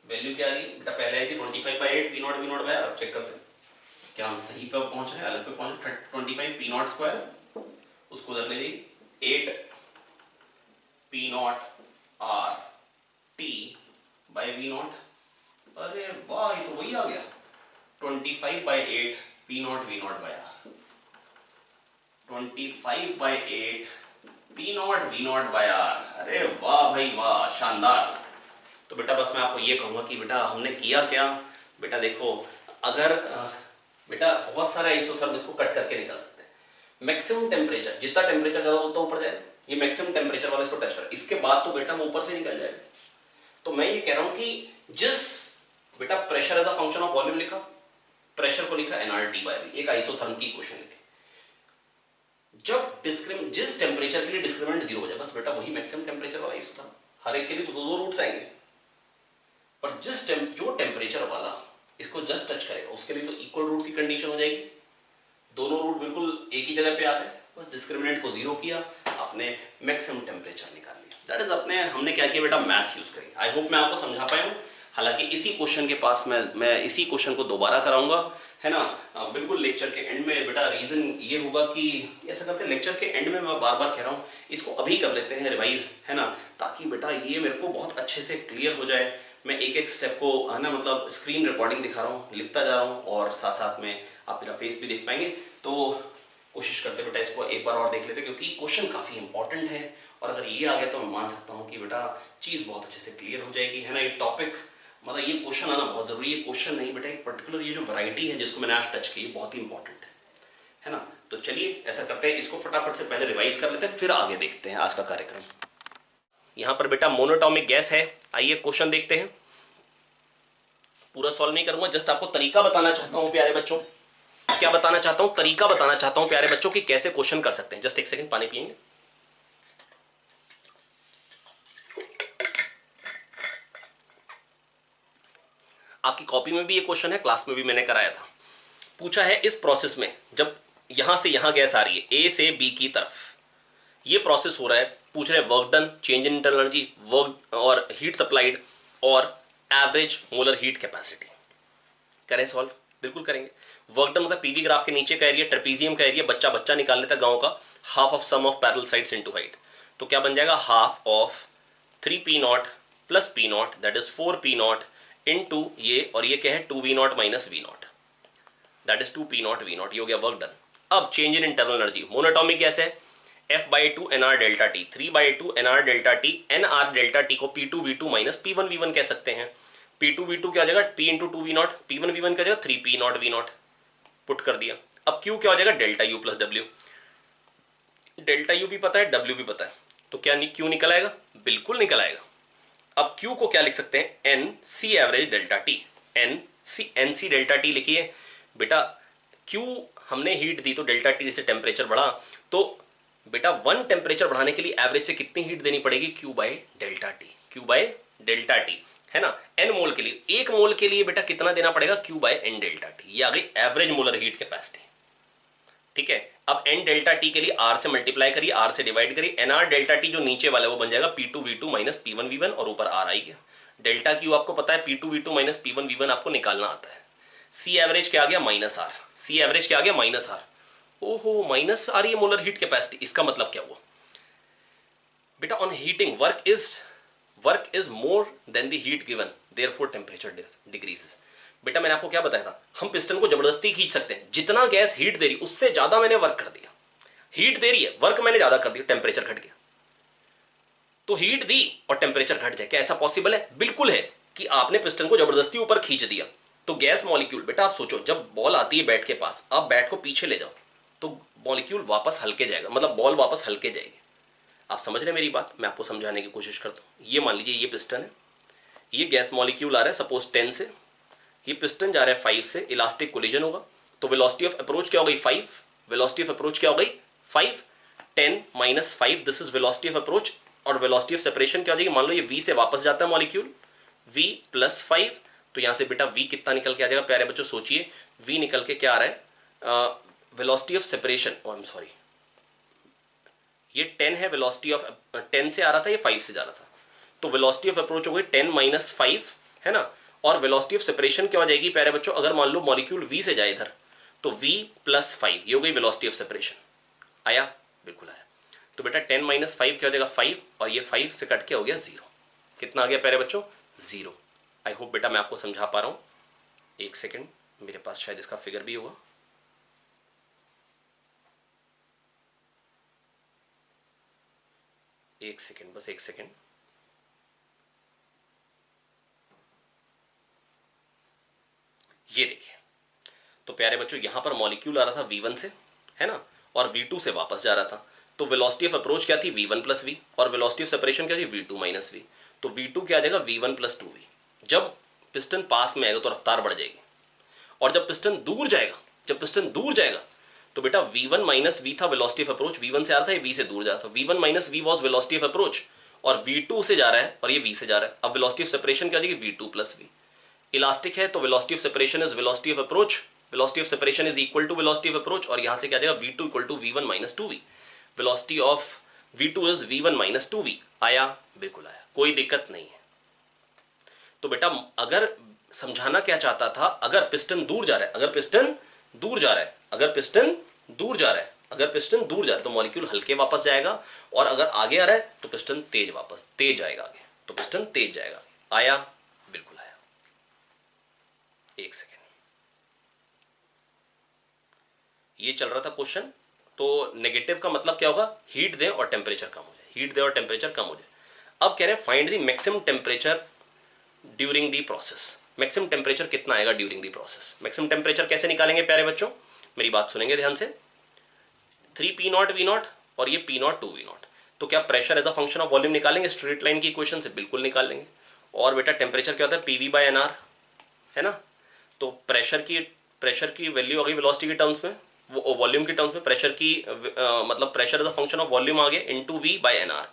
वैल्यू क्या आ रही है बेटा, पहले आई थी 25/8 P naught V naught by R. अब चेक करते हैं क्या हम सही पे पहुंच रहे हैं, अलग पे पहुंच रहे हैं। 25 पी नॉट स्क्वायर, उसको उधर ले जाइए 8 P naught R T by V naught. अरे वाह, ये तो वही आ गया 25/8 P naught V naught by R. 25/8 P naught V naught by R. अरे वाह भाई वाह, शानदार। तो बेटा बस मैं आपको ये कहूँगा कि बेटा हमने किया क्या। बेटा देखो, अगर बेटा बहुत सारा आइसोथर्म इसको कट करके निकाल सकते हैं। मैक्सिमम टेम्परेचर, जितना टेम्परेचर ज़्यादा उतना ऊपर जाएगा, ये मैक्सिमम टेम्परेचर वाला इसको टच कर, इसके बाद तो बेटा वो ऊपर से निकल जाएगा। तो मैं ये कह रहा हूँ कि जिस बेटा pressure as a function of volume लिखा, प्रेशर को लिखा एनआरटी बाय वी, एक आइसोथर्म की इक्वेशन लिखी। जब जिस टेम्परेचर के लिए डिस्क्रिमिनेंट 0 हो जाए, बस बेटा वही मैक्सिमम टेम्परेचर वाला आइसोथर्म। हर एक के लिए तो दो रूट्स आएंगे, पर जो टेम्परेचर वाला इसको जस्ट टच करेगा उसके लिए तो इक्वल रूट्स की कंडीशन हो जाएगी। दोनों रूट बिल्कुल एक ही जगह पे आ गए, बस डिस्क्रिमिनेंट को 0 किया, आपने मैक्सिमम टेम्परेचर निकाल लिया। दैट इज हमने क्या किया बेटा, मैथ्स यूज करी। आई होप मैं आपको समझा पाया हूँ। हालांकि इसी क्वेश्चन के पास मैं इसी क्वेश्चन को दोबारा कराऊंगा, है ना, बिल्कुल लेक्चर के एंड में। बेटा रीजन ये होगा कि ऐसा करते हैं, लेक्चर के एंड में मैं बार बार कह रहा हूँ इसको अभी कर लेते हैं रिवाइज, है ना, ताकि बेटा ये मेरे को बहुत अच्छे से क्लियर हो जाए। मैं एक एक स्टेप को, है ना, मतलब स्क्रीन रिकॉर्डिंग दिखा रहा हूँ, लिखता जा रहा हूँ, और साथ साथ में आप मेरा फेस भी देख पाएंगे। तो कोशिश करते बेटा इसको एक बार और देख लेते, क्योंकि क्वेश्चन काफ़ी इंपॉर्टेंट है, और अगर ये आ गया तो मैं मान सकता हूँ कि बेटा चीज़ बहुत अच्छे से क्लियर हो जाएगी, है ना। ये टॉपिक मतलब ये क्वेश्चन आना बहुत जरूरी है। क्वेश्चन नहीं बेटा, एक पर्टिकुलर ये जो वैरायटी है जिसको मैंने आज टच की, बहुत ही इंपॉर्टेंट है ना। तो चलिए ऐसा करते हैं, इसको फटाफट से पहले रिवाइज कर लेते हैं, फिर आगे देखते हैं आज का कार्यक्रम। यहाँ पर बेटा मोनोटॉमिक गैस है। आइए क्वेश्चन देखते हैं। पूरा सॉल्व नहीं करूंगा, जस्ट आपको तरीका बताना चाहता हूँ प्यारे बच्चों। क्या बताना चाहता हूँ, तरीका बताना चाहता हूँ प्यारे बच्चों कि कैसे क्वेश्चन कर सकते हैं। जस्ट एक सेकंड, पानी पिएंगे। आपकी कॉपी में भी ये क्वेश्चन है, क्लास में भी मैंने कराया था। पूछा है इस प्रोसेस में जब यहां से यहां गैस आ रही है ए से बी की तरफ, ये प्रोसेस हो रहा है, पूछ रहे हैं work done, change in internal energy, work और हीट सप्लाइड, और एवरेज मोलर हीट कैपेसिटी। करें सॉल्व, बिल्कुल करेंगे। वर्क डन मतलब पीवी ग्राफ के नीचे का एरिया, ट्रेपीजियम का एरिया, बच्चा बच्चा निकाल लेता गांव का, half of sum of parallel sides into height. तो क्या बन जाएगा, half of 3p0 plus p0 that is 4p0 into ये, और ये क्या है 2v0 minus v0 that is 2p0 v0। ये हो गया वर्क डन। अब change in internal energy, monoatomic gas है, F/2 nr delta T, 3/2 nr delta T, nr delta T को P2V2 माइनस P1V1 कह सकते हैं। P2V2 क्या हो जाएगा, P इंटू 2V0, P1V1 क्या हो जाएगा 3P0V0, पुट कर दिया। अब Q क्या हो जाएगा, delta U plus W। Delta U भी पता है, W भी पता है, तो क्या Q निकल आएगा, बिल्कुल निकल आएगा। अब Q को क्या लिख सकते हैं, NC average delta T, NC delta T लिखिए बेटा। Q हमने हीट दी तो डेल्टा टी से टेम्परेचर बढ़ा, तो बेटा 1 टेम्परेचर बढ़ाने के लिए एवरेज से कितनी हीट देनी पड़ेगी, Q by delta T, Q by delta T, है ना। n मोल के लिए, 1 मोल के लिए बेटा कितना देना पड़ेगा, Q by n delta T. ये आ गई एवरेज मोलर हीट कैपेसिटी, ठीक है। अब n डेल्टा टी के लिए r से मल्टीप्लाई करिए, r से डिवाइड करिए, nr डेल्टा टी जो नीचे वाला है वो बन जाएगा P2V2 माइनस P1V1, और ऊपर r आई गया। डेल्टा Q आपको पता है, P2V2 माइनस P1V1 आपको निकालना आता है। C एवरेज क्या आ गया, माइनस r, C एवरेज क्या आ गया, माइनस r। ओहो, माइनस आ रही है मोलर हीट कैपेसिटी, इसका मतलब क्या हुआ बेटा, on heating work is more than the heat given, therefore temperature decreases. बेटा मैंने आपको क्या बताया था, हम पिस्टन को जबरदस्ती खींच सकते हैं, जितना गैस हीट दे रही उससे ज्यादा मैंने वर्क कर दिया, हीट दे रही है, वर्क मैंने ज्यादा कर दिया, टेम्परेचर घट गया। तो हीट दी और टेम्परेचर घट जाए, क्या ऐसा पॉसिबल है, बिल्कुल है, कि आपने पिस्टन को जबरदस्ती ऊपर खींच दिया। तो गैस मॉलिक्यूल, बेटा आप सोचो, जब बॉल आती है बैट के पास, आप बैट को पीछे ले जाओ तो मॉलिक्यूल वापस हल्के जाएगा, मतलब बॉल वापस हल्के जाएगी। आप समझ रहे हैं मेरी बात, मैं आपको समझाने की कोशिश करता हूँ। ये मान लीजिए ये पिस्टन है, ये गैस मॉलिक्यूल आ रहा है सपोज 10 से, ये पिस्टन जा रहा है 5 से, इलास्टिक कोलिजन होगा, तो वेलोसिटी ऑफ अप्रोच क्या हो गई 5, वेलोसिटी ऑफ अप्रोच क्या हो गई 5, 10 minus 5 this is velocity of approach, और वेलोसिटी ऑफ सेपरेशन क्या हो जाएगी, मान लो ये v से वापस जाता है मॉलिक्यूल, v प्लस 5, तो यहाँ से बेटा v कितना निकल के आ जाएगा प्यारे बच्चों, सोचिए v निकल के क्या आ रहा है, velocity of separation, I am sorry, ये 10 है, वेलोसिटी ऑफ 10 से आ रहा था, ये 5 से जा रहा था, तो वेलोसिटी ऑफ अप्रोच हो गई 10 माइनस 5, है ना। और वेलोसिटी ऑफ सेपरेशन क्या हो जाएगी प्यारे बच्चों, अगर मान लो मॉलिक्यूल v से जाए इधर तो v प्लस 5, ये हो गई वेलोसिटी ऑफ सेपरेशन। आया, बिल्कुल आया। तो बेटा 10 माइनस 5 क्या हो जाएगा 5, और ये 5 से कट के हो गया 0। कितना आ गया प्यारे बच्चों, 0। आई होप बेटा मैं आपको समझा पा रहा हूँ। एक सेकेंड, मेरे पास शायद इसका फिगर भी होगा। एक सेकेंड, बस एक सेकेंड। ये देखिए, तो प्यारे बच्चों यहां पर मॉलिक्यूल आ रहा था v1 से, है ना, और v2 से वापस जा रहा था। तो वेलोसिटी ऑफ अप्रोच क्या थी v1 प्लस v, और वेलोसिटी ऑफ सेपरेशन क्या थी v2 माइनस v। तो v2 क्या आ जाएगा v1 प्लस 2v। जब पिस्टन पास में आएगा तो रफ्तार बढ़ जाएगी, और जब पिस्टन दूर जाएगा तो बेटा v1 माइनस v था वेलोसिटी ऑफ अप्रोच, v1 से आ रहा था, ये v से दूर जा रहा था। v1 minus v was velocity of approach, और v2 से जा रहा है और ये v से जा रहा है। अब वेलोसिटी ऑफ सेपरेशन क्या आ जाएगी v2 प्लस v। इलास्टिक है तो velocity of separation is velocity of approach, velocity of separation is equal to velocity of approach, और यहां से क्या आ जाएगा v2 equal to v1 minus 2v। Velocity of v2 is v1 minus 2v। आया, बिल्कुल आया, कोई दिक्कत नहीं है। तो बेटा अगर समझाना क्या चाहता था, अगर पिस्टन दूर जा रहा है, अगर पिस्टन दूर जा रहा है तो मॉलिक्यूल हल्के वापस जाएगा, और अगर आगे आ रहा है तो पिस्टन तेज जाएगा आगे, तो पिस्टन तेज जाएगा। आया, बिल्कुल आया। एक सेकेंड, ये चल रहा था क्वेश्चन। तो नेगेटिव का मतलब क्या होगा, हीट दे और टेम्परेचर कम हो जाए, अब कह रहे हैं find the maximum temperature during the process. Maximum temperature कितना आएगा during the process. Maximum temperature कैसे निकालेंगे प्यारे बच्चों, मेरी बात सुनेंगे ध्यान से। 3p0 v0 और ये p0 2v0। तो क्या pressure as a function of volume निकालेंगे स्ट्रेट लाइन की इक्वेशन से, बिल्कुल निकाल लेंगे। और बेटा टेम्परेचर क्या होता है pv बाय nr, है ना। तो प्रेशर की वैल्यू आ गई वेलोसिटी के टर्म्स में, वो वॉल्यूम के टर्म्स में प्रेशर की मतलब pressure as a function of volume आ गया इनटू v बाय nr।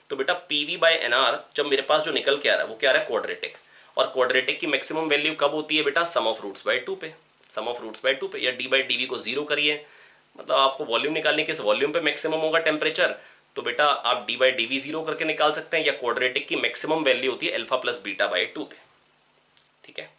तो बेटा pv बाय nr जब मेरे पास जो निकल के आ रहा है वो क्या आ रहा है, क्वाड्रेटिक। और क्वाड्रेटिक की मैक्सिमम वैल्यू कब होती है बेटा, सम ऑफ रूट्स बाय 2 पे, या d बाई डी को 0 करिए, मतलब आपको वॉल्यूम निकालने के, इस वॉल्यूम पे मैक्सिमम होगा टेम्परेचर, तो बेटा आप d बाई डी 0 करके निकाल सकते हैं, या क्वाड्रेटिक की मैक्सिमम वैल्यू होती है अल्फा प्लस बीटा बाई 2 पे। ठीक है,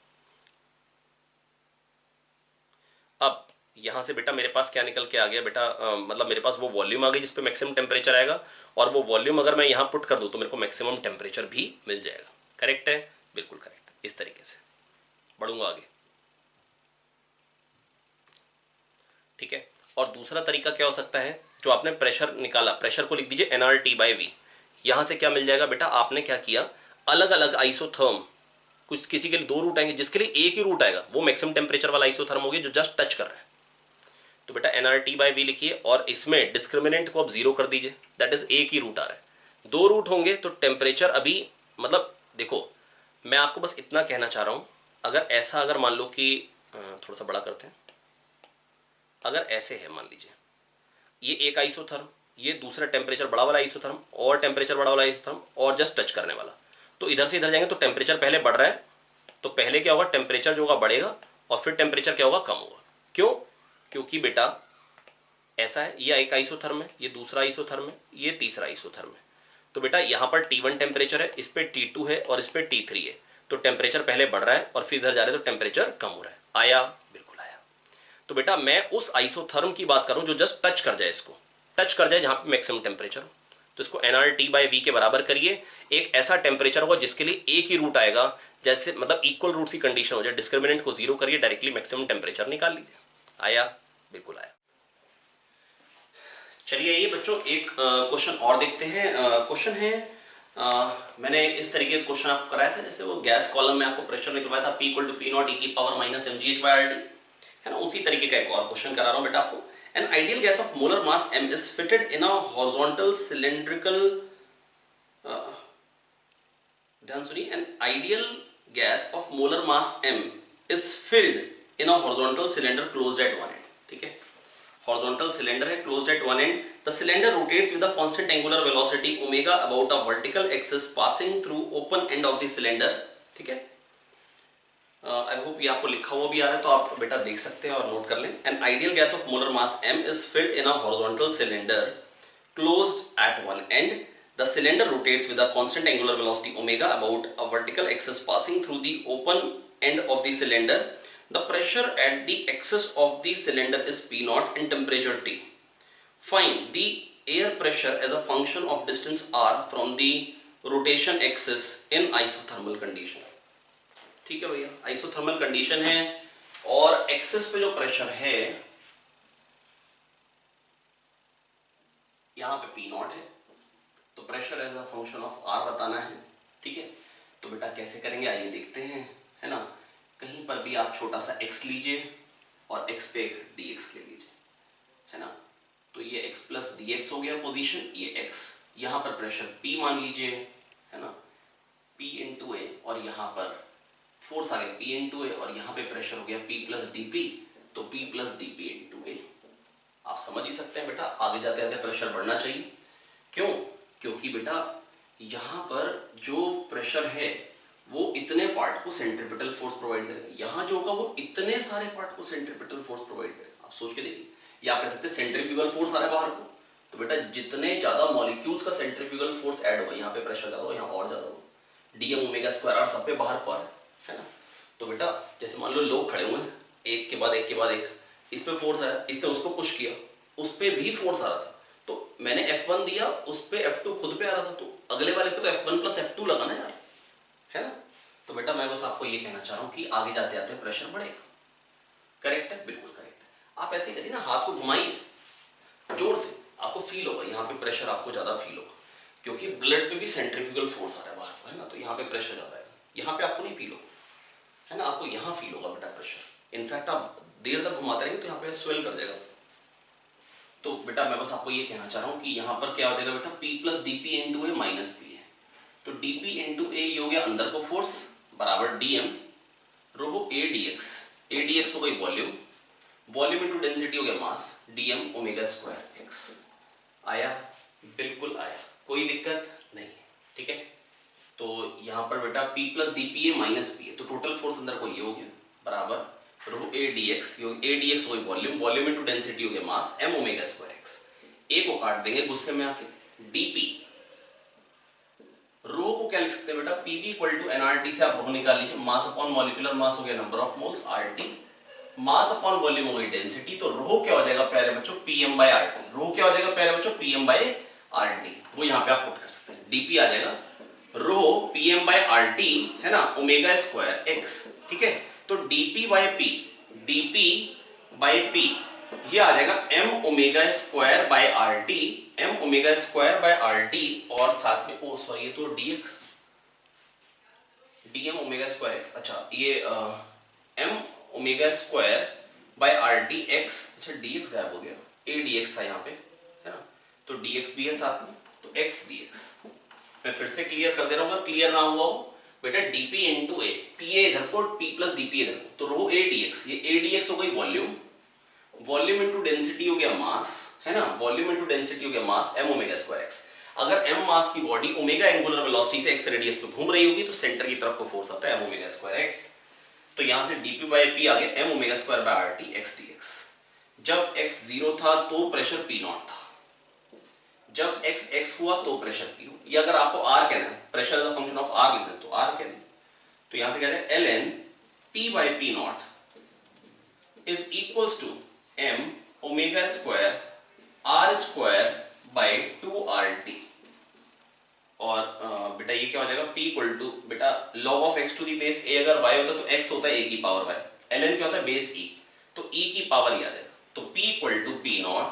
अब यहां से बेटा मेरे पास क्या निकल के आ गया बेटा, मतलब मेरे पास वो वॉल्यूम आ गई जिसपे मैक्सिमम टेम्परेचर आएगा, और वो वॉल्यूम अगर मैं यहां पुट कर दूं तो मेरे को मैक्सिमम टेम्परेचर भी मिल जाएगा। करेक्ट है, बिल्कुल करेक्ट। इस तरीके से बढ़ूंगा आगे। ठीक है, और दूसरा तरीका क्या हो सकता है, जो आपने प्रेशर निकाला, प्रेशर को लिख दीजिए nRT बाई वी। यहां से क्या मिल जाएगा बेटा, आपने क्या किया, अलग अलग आइसोथर्म, कुछ किसी के लिए 2 रूट आएंगे, जिसके लिए एक ही रूट आएगा वो मैक्सिमम टेम्परेचर वाला आइसोथर्म हो गया जो जस्ट टच कर रहा है। तो बेटा nRT बाई वी लिखिए, और इसमें डिस्क्रिमिनेंट को अब 0 कर दीजिए, दैट इज एक ही रूट आ रहा है। 2 रूट होंगे तो टेम्परेचर अभी, मतलब देखो मैं आपको बस इतना कहना चाह रहा हूं, अगर मान लो कि थोड़ा सा बड़ा करते हैं, अगर ऐसे है मान लीजिए ये एक आइसोथर्म, ये दूसरा टेम्परेचर बड़ा वाला आइसोथर्म, और टेम्परेचर बड़ा वाला आइसोथर्म, और जस्ट टच करने वाला, तो इधर से इधर जाएंगे तो टेम्परेचर पहले बढ़ रहा है, तो पहले क्या होगा, टेम्परेचर जो होगा बढ़ेगा, और फिर टेम्परेचर क्या होगा, कम होगा। क्यों, क्योंकि बेटा ऐसा है, ये एक आइसोथर्म है, ये दूसरा आइसोथर्म है, ये तीसरा आइसोथर्म है। तो बेटा यहाँ पर T1 टेम्परेचर है, इस पे T2 है, और इस पे T3 है, तो टेम्परेचर पहले बढ़ रहा है और फिर इधर जा रहे हैं तो टेम्परेचर कम हो रहा है। आया, बिल्कुल आया। तो बेटा मैं उस आइसोथर्म की बात करूं जो जस्ट टच कर जाए, इसको टच कर जाए जहां पे मैक्सिमम टेम्परेचर हो, तो इसको nRT बाई वी के बराबर करिए। एक ऐसा टेम्परेचर होगा जिसके लिए एक ही रूट आएगा, जैसे मतलब इक्वल रूट की कंडीशन हो जाए, डिस्क्रिमिनेंट को 0 करिए, डायरेक्टली मैक्सिमम टेम्परेचर निकाल लीजिए। आया, बिल्कुल आया। चलिए ये बच्चों एक क्वेश्चन और देखते हैं। क्वेश्चन है, मैंने इस तरीके का क्वेश्चन आपको कराया था, जैसे वो गैस कॉलम में आपको प्रेशर निकलवाया था P equal to P0 e की power minus mgh by RT, है ना। उसी तरीके का एक और क्वेश्चन करा रहा हूं बेटा आपको। An ideal gas off molar mass m is fitted in a horizontal cylindrical, ध्यान सुनिए, an ideal gas off molar mass m is filled in a horizontal cylinder closed eight one and. ठीक है, horizontal cylinder है, closed eight one and, the cylinder rotates with a constant angular velocity omega about a vertical axis passing through open end of the cylinder. ठीक है, I hope ये आपको लिखा हुआ भी आ रहा है, तो आप बेटा देख सकते हैं और नोट कर लें। An ideal gas off molar mass m is filled in a horizontal cylinder closed eight one and, The cylinder rotates with a constant angular velocity omega about a vertical axis passing through the open end of the cylinder. The pressure at the axis of the cylinder is P naught and temperature T. Find the air pressure as a function of distance r from the rotation axis in isothermal condition. ठीक है भैया, isothermal condition है और axis पे जो pressure है यहां पे P नॉट है, तो pressure as a function of R बताना है। ठीक है, तो बेटा कैसे करेंगे आइए देखते हैं, है ना। कहीं पर भी आप छोटा सा x लीजिए और x पे एक dx ले लीजिए, है ना। तो ये x प्लस dx हो गया पोजीशन, ये x, यहां पर प्रेशर P मान लीजिए, है ना, P इंटू ए, और यहां पर फोर्स आ गया P इंटू ए, और यहाँ पे प्रेशर हो गया P प्लस डी, तो P प्लस डी इंटू ए। आप समझ ही सकते हैं बेटा, आगे जाते जाते प्रेशर बढ़ना चाहिए। क्यों? क्योंकि बेटा यहाँ पर जो प्रेशर है वो इतने पार्ट को सेंट्रीपिटल फोर्स प्रोवाइड करेगा, यहाँ जो होगा वो इतने सारे पार्ट को सेंट्रीपिटल फोर्स प्रोवाइड करेगा। आप सोच के देखिए, या आप कह सकते हैं सेंट्रीफ्यूगल फोर्स आ रहा है बाहर को, तो बेटा जितने ज्यादा मॉलिक्यूल्स का सेंट्रीफ्यूगल फोर्स ऐड होगा, यहाँ पे प्रेशर ज्यादा होगा, यहाँ और ज्यादा होगा, डीएम ओमेगा स्क्वायर आर सब पे बाहर को आ रहा है ना। तो बेटा जैसे मान लो लोग खड़े हुए एक के बाद एक के बाद एक, इस पे फोर्स आया, इसने उसको पुश किया, उस पे भी फोर्स आ रहा था, तो मैंने F1 दिया, उस पे F2 खुद पे आ रहा था, तो अगले वाले पे तो F1 प्लस F2 लगा ना यार, है ना। तो बेटा मैं बस आपको ये कहना चाह रहा हूँ कि आगे जाते जाते प्रेशर बढ़ेगा। करेक्ट है, बिल्कुल करेक्ट है। आप ऐसे करिए ना, हाथ को घुमाइए जोर से, आपको फील होगा यहाँ पे प्रेशर आपको ज्यादा फील होगा, क्योंकि ब्लड पे भी सेंट्रीफ्यूगल फोर्स आ रहा है बाहर को, है ना, तो यहाँ पे प्रेशर ज्यादा है। यहाँ पे आपको नहीं फील होगा, है ना, आपको यहाँ फील होगा बेटा प्रेशर। इनफैक्ट आप देर तक घुमाते रहेंगे तो यहाँ पे स्वेल कर देगा। तो बेटा मैं बस आपको ये कहना चाह रहा हूँ कि यहाँ पर क्या हो जाएगा बेटा, P plus D P into A minus P है, तो डी पी इंटू ए हो गया अंदर को फोर्स बराबर dm rho A d x हो गई वॉल्यूम, वॉल्यूम इंटू डेंसिटी हो गया mass, dm omega square x. आया? बिल्कुल आया, कोई दिक्कत नहीं है। ठीक है, तो यहाँ पर बेटा P plus D P A minus P है, तो टोटल फोर्स अंदर को ये हो गया बराबर रो ए डी एक्स हो गई वॉल्यूम, वॉल्यूम इंटू डेंसिटी हो गया मास, एम ओमेगा स्क्वायर एक्स। ए को काट देंगे गुस्से में आके, डीपी रो को क्या लिख सकते हैं बेटा, पीवी इक्वल टू एनआरटी से आप रो निकाल लीजिए, मास अपॉन मॉलिक्यूलर मास हो गया number of moles RT, mass upon volume हो गई डेंसिटी, तो रो क्या हो जाएगा प्यारे बच्चों, पीएम बाय आरटी। रो क्या हो जाएगा प्यारे बच्चों, पीएम बाय आरटी, वो यहाँ पे आप पुट कर सकते हैं। डीपी आ जाएगा रो पीएम बाय आरटी, है ना, ओमेगा स्क्वायर एक्स। ठीक है, तो dP by P, dP by P ये आ जाएगा M omega square by RT, M omega square by RT, और साथ में ओ सॉरी ये तो dx, dm omega square x. अच्छा ये M omega square by RT x, अच्छा डीएक्स गायब हो गया, ए डीएक्स था यहाँ पे, है ना, तो डीएक्स भी है साथ में, तो एक्स डीएक्स। मैं फिर से क्लियर कर दे रहा हूँ, अगर क्लियर ना हुआ हो बेटा, DP into A, P A इधर को, पी प्लस डीपी इधर को, तो रो ए डीएक्स, ये ए डीएक्स हो गई वॉल्यूम, वॉल्यूम इंटू डेंसिटी हो गया मास, है ना, वॉल्यूम इंटू डेंसिटी हो गया मास, एम ओमेगा स्क्वायर एक्स। अगर एम मास की बॉडी ओमेगा एंगुलर वेलोसिटी से एक्स रेडियस पे घूम रही होगी तो सेंटर की तरफ को फोर्स आता है एम ओमेगा स्क्वायर एक्स, तो यहां से डीपी बाय पी आ गया M omega square by RT x dx. जब एक्स 0 था तो प्रेशर पी नॉट था, जब एक्स एक्स हुआ तो प्रेशर पी, या अगर आपको आर कहना है, pressure as a function of R लिखना है तो आर कह दें, तो यहां से क्या है L N P by P naught is equals to M omega square R square by 2 R T. और बेटा ये क्या हो जाएगा, p इक्वल टू बेटा log of x to the base a, अगर y होता तो x होता है a की पावर y, ln क्या होता है बेस e, तो e की पावर ये आ जाएगा, तो p equal to P naught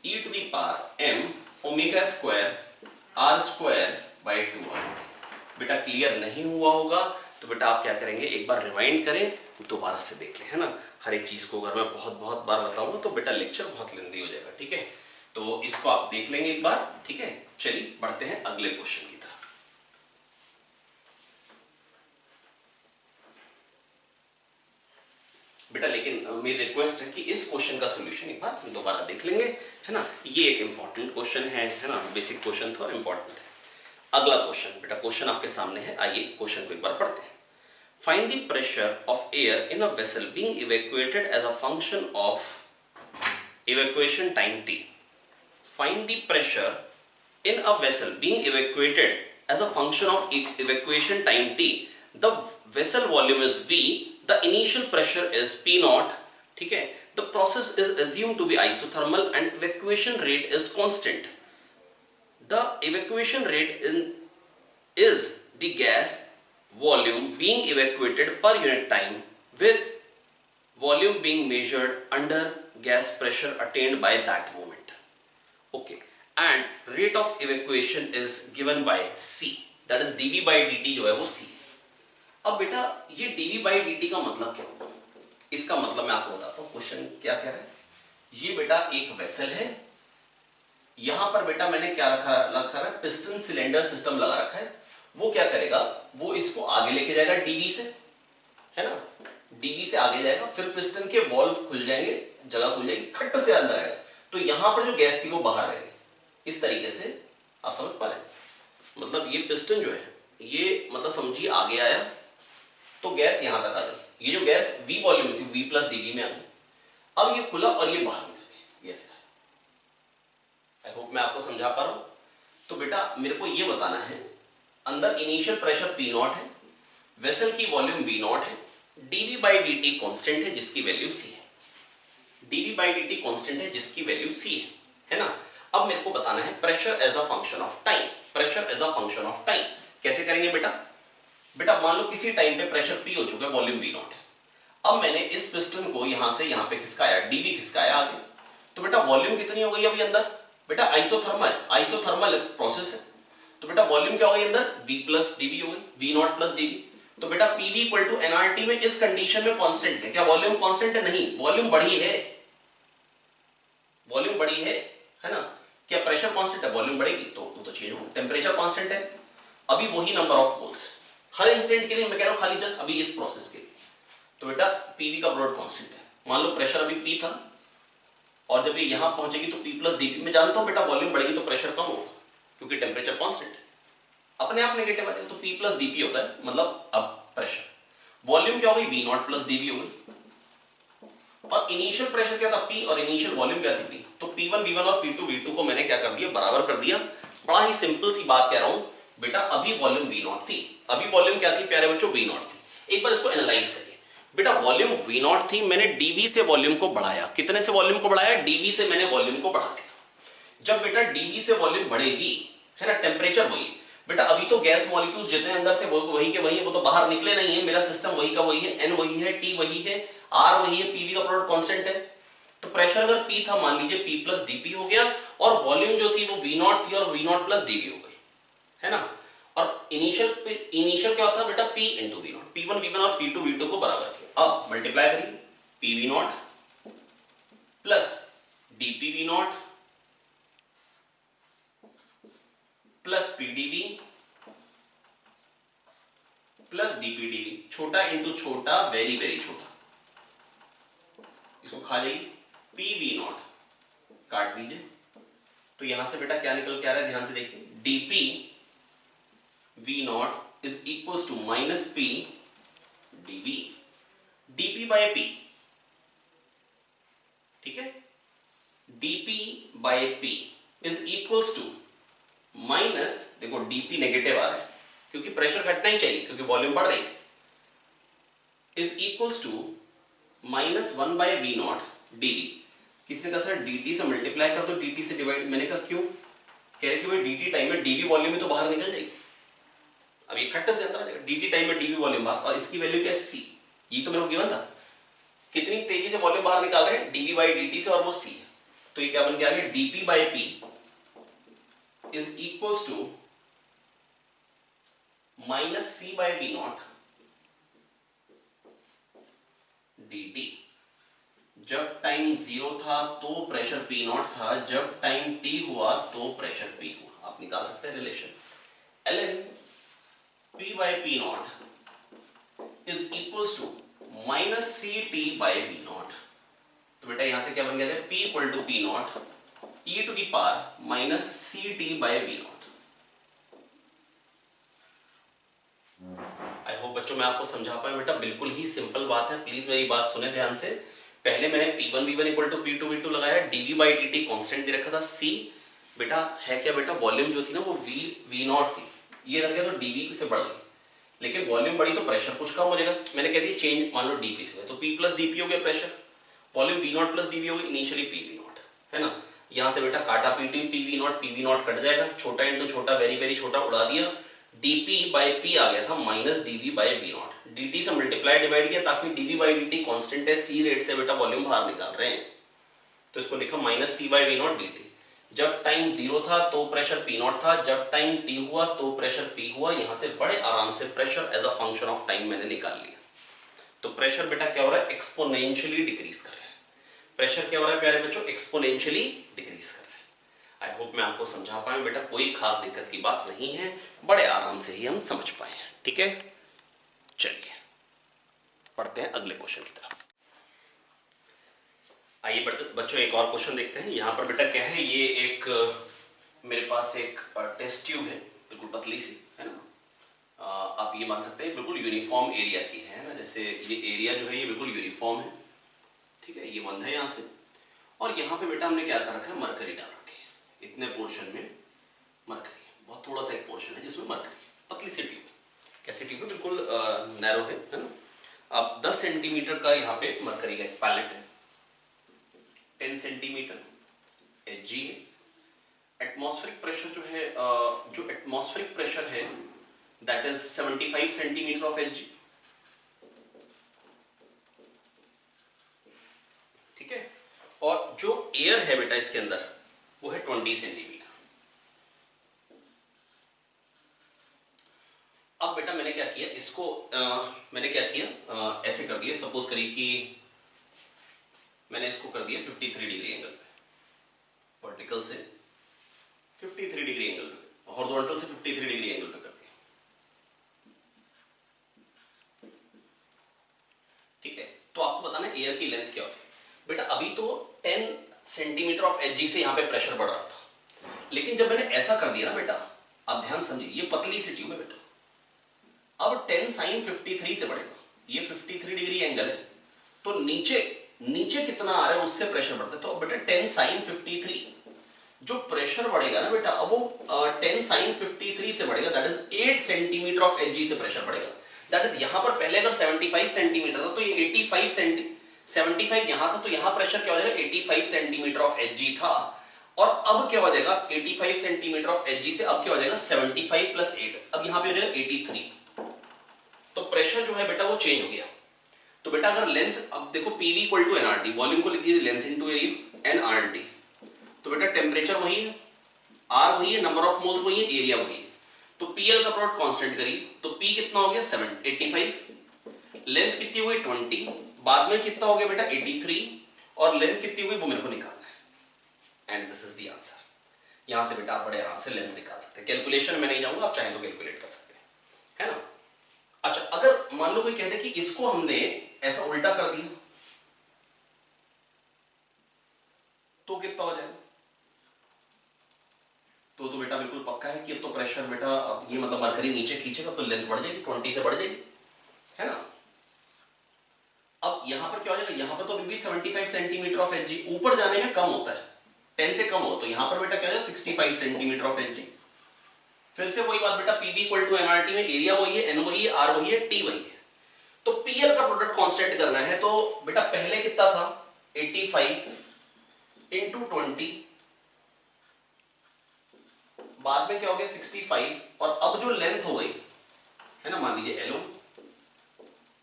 e to the power m omega square r square by 2r। बेटा क्लियर नहीं हुआ होगा तो बेटा आप क्या करेंगे, एक बार रिवाइंड करें, दोबारा से देख लें, है ना। हर एक चीज को अगर मैं बहुत बार बताऊंगा तो बेटा लेक्चर बहुत लेंदी हो जाएगा। ठीक है, तो इसको आप देख लेंगे एक बार। ठीक है, चलिए बढ़ते हैं अगले क्वेश्चन की तरफ। बेटा लेकिन मेरी रिक्वेस्ट है कि इस क्वेश्चन का सॉल्यूशन एक बार दोबारा देख लेंगे, है ना। ये एक इंपॉर्टेंट क्वेश्चन है ना, बेसिक क्वेश्चन था और इंपॉर्टेंट है। अगला क्वेश्चन बेटा, क्वेश्चन आपके सामने है, आइए क्वेश्चन को एक बार पढ़ते हैं। Find the pressure of air in a vessel being evacuated as a function of evacuation time t. Find the pressure in a vessel being evacuated as a function of evacuation time t, the vessel volume is V, the initial pressure is P naught, ठीक है, the process is assumed to be isothermal and evacuation rate is constant. The evacuation rate is the gas volume being evacuated per unit time with volume being measured under gas pressure attained by that moment. Okay, and rate of evacuation is given by C, that is dV by dt जो है वो C. अब बेटा ये dV by dt का मतलब क्या होगा? इसका मतलब मैं आपको बताता हूँ. क्वेश्चन क्या कह रहा है. ये बेटा एक वेसल है, यहां पर बेटा मैंने क्या रखा है, पिस्टन सिलेंडर सिस्टम लगा रखा है. वो क्या करेगा, वो इसको आगे लेके जाएगा dV से, है ना, dV से आगे जाएगा, फिर पिस्टन के वॉल्व खुल जाएंगे, जगह खुल जाएगी, खट्ट से अंदर आएगा, तो यहां पर जो गैस थी वो बाहर रहेगी. इस तरीके से आप समझ पा रहे हैं. मतलब ये पिस्टन जो है ये मतलब समझिए आगे आया तो गैस यहां तक आ गई. ये जो गैस V वॉल्यूम थी V प्लस dV में आ गई. अब ये खुला और ये बाहर निकल गई. यस, आई होप मैं आपको समझा पा रहा हूं. तो बेटा मेरे को ये बताना है, अंदर इनिशियल प्रेशर P नॉट है, वेसल की वॉल्यूम V नॉट है, dV बाई dt कांस्टेंट है जिसकी वैल्यू C है. dV बाई dt कांस्टेंट है जिसकी वैल्यू C है ना. अब मेरे को बताना है pressure as a function of time. Pressure as a function of time कैसे करेंगे बेटा? बेटा मान लो किसी टाइम पे प्रेशर P हो चुका है, वॉल्यूम V नॉट है. अब मैंने इस पिस्टन को यहां से यहां पे खिसकाया, dV खिसकाया आगे, तो बेटा वॉल्यूम कितनी हो गई अभी अंदर? बेटा आइसोथर्मल प्रोसेस है, तो बेटा वॉल्यूम क्या हो गई अंदर? V प्लस dV हो गई, V नॉट प्लस dV. तो बेटा PV इक्वल टू nRT में इस कंडीशन में कांस्टेंट है. क्या वॉल्यूम कांस्टेंट है? नहीं, वॉल्यूम बढ़ी है, वॉल्यूम बढ़ी है ना. क्या प्रेशर कांस्टेंट है? वॉल्यूम बढ़ेगी तो चेंज होगा. टेंपरेचर कांस्टेंट है, अभी वही number of moles her instant के लिए. मैं कह रहा हूं खाली जस्ट अभी इस प्रोसेस के लिए. तो बेटा PV का प्रोडक्ट कांस्टेंट है. मान लो प्रेशर अभी P था और जब ये यहां पहुंचेगी तो P प्लस dP. मैं जानता हूं बेटा वॉल्यूम बढ़ेगी तो प्रेशर कम होगा क्योंकि टेंपरेचर कांस्टेंट है, अपने आप नेगेटिव है. तो P प्लस dP होता है, मतलब अब प्रेशर वॉल्यूम क्या हो गई? V नॉट प्लस dV हो गई. और इनिशियल प्रेशर क्या था? P, और इनिशियल वॉल्यूम क्या थी? P. तो P1 V1 और P2 V2 को मैंने क्या कर दिया? बराबर कर दिया. बड़ा ही सिंपल सी बात कह रहा हूं बेटा. अभी वॉल्यूम V नॉट थी, अभी वॉल्यूम क्या थी प्यारे बच्चों? V नॉट थी. एक बार इसको एनालाइज करिए बेटा. वॉल्यूम V नॉट थी, मैंने dV से वॉल्यूम को बढ़ाया. कितने से वॉल्यूम को बढ़ाया? dV से मैंने वॉल्यूम को बढ़ा दिया. जब बेटा dV से वॉल्यूम बढ़ेगी, है ना, टेंपरेचर वही बेटा. अभी तो गैस मॉलिक्यूल्स जितने अंदर थे वो वही के वही है, वो तो बाहर निकले नहीं है. मेरा सिस्टम वही का वही है, N वही है, T वही है, R वही है, PV का प्रोडक्ट कांस्टेंट है. तो प्रेशर अगर P था, मान लीजिए P प्लस dP हो गया, और वॉल्यूम जो थी वो V नॉट थी और V नॉट प्लस dV हो गई, है ना. और इनिशियल क्या होता है बेटा? P into V not. P1 V1 और P2 V2 को बराबर किया. अब मल्टीप्लाई करिए, PV not plus dP V not plus PdV plus dP dV. छोटा इंटू छोटा वेरी वेरी छोटा, इसको खा जाइए. PV नॉट काट दीजिए, तो यहां से बेटा क्या निकल के आ रहा है? ध्यान से देखिए, dP V naught is equals to minus P dV. dP bye P, ठीक है, dP bye P is equals to minus, देखो dP नेगेटिव आ रहा है क्योंकि प्रेशर घटना ही चाहिए क्योंकि वॉल्यूम बढ़ रही है, is equals to minus 1 by V naught dV. किसी ने कहा सर dt से मल्टीप्लाई कर दो, dt से डिवाइड. मैंने कहा क्यों? कह रहे कि भाई dt टाइम में dV वॉल्यूम में तो बाहर निकल जाएगी. अब ये खट्टे से अंदर आ जाएगा. dt टाइम में dV वॉल्यूम बाहर, और इसकी वैल्यू क्या है? C. ये तो मेरे को गिवन था. कितनी तेजी से वॉल्यूम बाहर निकाल रहे हैं? dV बाई dt से, और वो C है. तो ये क्या बन गया? dP by P is equals to minus C by V naught dt. जब टाइम 0 था तो प्रेशर P नॉट था, जब टाइम T हुआ तो प्रेशर P हुआ. आप निकाल सकते हैं relation. ln P by P naught is equals to minus CT by V naught. तो बेटा यहां से क्या बन गया? P equal to P naught e to the power minus CT by V naught. I hope बच्चों मैं आपको समझा पाया बेटा. बिल्कुल ही सिंपल बात है, प्लीज मेरी बात सुने ध्यान से. पहले मैंने P1 V1 equal to P2 V2 लगाया, dV बाई dt कांस्टेंट दे रखा था C. बेटा है क्या बेटा, वॉल्यूम जो थी ना वो वी नॉट थी, ये रख गया तो डीवी से बढ़ गई, लेकिन वॉल्यूम बढ़ी तो प्रेशर कुछ कम हो जाएगा। मैंने कह दिया चेंज मान लो डीपी से, तो पी प्लस डीपी हो गया pressure, volume V naught plus dV हो गई, इनिशियली पी वी नॉट, है ना। यहाँ से बेटा काटा पी वी नॉट कट जाएगा, छोटा इंटू छोटा वेरी वेरी छोटा उड़ा दिया, डीपी बाई पी आ गया था minus dV by V naught, dt से मल्टीप्लाई डिवाइड किया ताकि डीवी बाई dt कांस्टेंट है, सी रेट से बेटा वॉल्यूम बाहर निकाल रहे हैं, तो इसको लिखा minus C by V naught dt। जब टाइम 0 था तो प्रेशर पी नॉट था, जब टाइम t हुआ तो प्रेशर p हुआ। यहां से बड़े आराम से pressure as a function of time मैंने निकाल लिया। तो प्रेशर बेटा क्या हो रहा है, एक्सपोनेंशियली डिक्रीज कर रहा है। प्रेशर क्या हो रहा है प्यारे बच्चों, एक्सपोनेंशियली डिक्रीज कर रहा है। आई होप मैं आपको समझा पाया बेटा, कोई खास दिक्कत की बात नहीं है, बड़े आराम से ही हम समझ पाए हैं, ठीक है। चलिए पढ़ते हैं अगले क्वेश्चन की तरफ। आइए बच्चों एक और क्वेश्चन देखते हैं। यहाँ पर बेटा क्या है, ये एक मेरे पास एक टेस्ट ट्यूब है, बिल्कुल पतली सी, है ना। आप ये मान सकते हैं बिल्कुल यूनिफॉर्म एरिया की है ना, जैसे ये एरिया जो है ये बिल्कुल यूनिफॉर्म है, ठीक है। ये बंद है यहाँ से, और यहाँ पे बेटा हमने क्या कर रखा है, मरकरी डाल रखी है। इतने पोर्शन में मरकरी, बहुत थोड़ा सा एक पोर्शन है जिसमें मरकरी, पतली सी ट्यूब है। कैसी ट्यूब है, बिल्कुल नैरो है ना। अब 10 सेंटीमीटर का यहाँ पे मरकरी का एक पैलेट है, 10 सेंटीमीटर एच जी है। एटमॉस्फेरिक प्रेशर जो है, जो एटमॉस्फेरिक प्रेशर है that is 75 centimetre of H G, ठीक है। और जो एयर है बेटा इसके अंदर वो है 20 सेंटीमीटर। अब बेटा मैंने क्या किया, इसको मैंने क्या किया, ऐसे कर दिया, सपोज करिए कि मैंने इसको कर दिया 53 डिग्री एंगल पे, वर्टिकल से 53 डिग्री एंगल पे, हॉरिजॉन्टल से 53 डिग्री एंगल पे कर दिया, ठीक है। तो आपको बताना है एयर की लेंथ क्या होती है। बेटा अभी तो 10 सेंटीमीटर ऑफ एच जी से यहाँ पे प्रेशर बढ़ रहा था, लेकिन जब मैंने ऐसा कर दिया ना बेटा, आप ध्यान समझिए, ये पतली सी ट्यूब है बेटा, अब 10 साइन 53 से बढ़ेगा, ये 53 डिग्री एंगल है, तो नीचे नीचे कितना आ रहा है उससे प्रेशर बढ़ता है। तो बेटा 10 साइन 53 जो प्रेशर बढ़ेगा ना बेटा, अब वो 10 साइन 53 से बढ़ेगा, that is 8 centimetre of H G से प्रेशर बढ़ेगा। दैट इज यहां पर पहले अगर 75 सेंटीमीटर था तो ये 75 यहां था, तो यहां प्रेशर क्या हो जाएगा, 85 सेंटीमीटर ऑफ एच जी था, और अब क्या हो जाएगा 85 सेंटीमीटर ऑफ एच जी से अब क्या हो जाएगा 75 प्लस 8, अब यहां पे हो जाएगा 83। तो प्रेशर जो है बेटा वो चेंज हो गया। तो बेटा अगर लेंथ, अब देखो PV equal to NRT, volume को लिख दीजिए लेंथ इनटू एरिया एनआरटी, तो बेटा टेम्परेचर वही है, आर वही है, नंबर ऑफ मोल्स वही है, एरिया वही है, तो पीएल का प्रोडक्ट कांस्टेंट करिए, तो पी कितना हो गया 85, लेंथ कितनी हो गई 20, बाद में कितना हो गया बेटा 83, और लेंथ कितनी हो गई वो मेरे को निकालना है, and this is the answer. यहां से बेटा आप बड़े आराम से लेंथ निकाल सकते हैं, कैलकुलेशन में नहीं जाऊंगा, आप चाहें तो कैलकुलेट कर सकते हैं, है ना। अच्छा अगर मान लो कोई कहते कि इसको हमने ऐसा उल्टा कर दिया तो कितना हो जाएगा, तो बेटा बिल्कुल पक्का है कि अब तो प्रेशर बेटा, अब ये मतलब मरकरी नीचे खींचेगा तो लेंथ बढ़ जाएगी, 20 से बढ़ जाएगी, है ना। अब यहां पर क्या हो जाएगा, यहां पर तो अभी भी 75 सेंटीमीटर ऑफ एच जी, ऊपर जाने में कम होता है, 10 से कम हो, तो यहां पर बेटा क्या हो जाएगा 65 सेंटीमीटर ऑफ एच जी। फिर से वही बात बेटा, पीवी इक्वल टू एनआरटी में एरिया वही है, एन वही है, आर वही है, टी वही है, तो पीएल का प्रोडक्ट कांस्टेंट करना है, तो बेटा पहले कितना था 85 इंटू 20, बाद में क्या हो गया 65, और अब जो लेंथ हो गई है ना, मान लीजिए एल,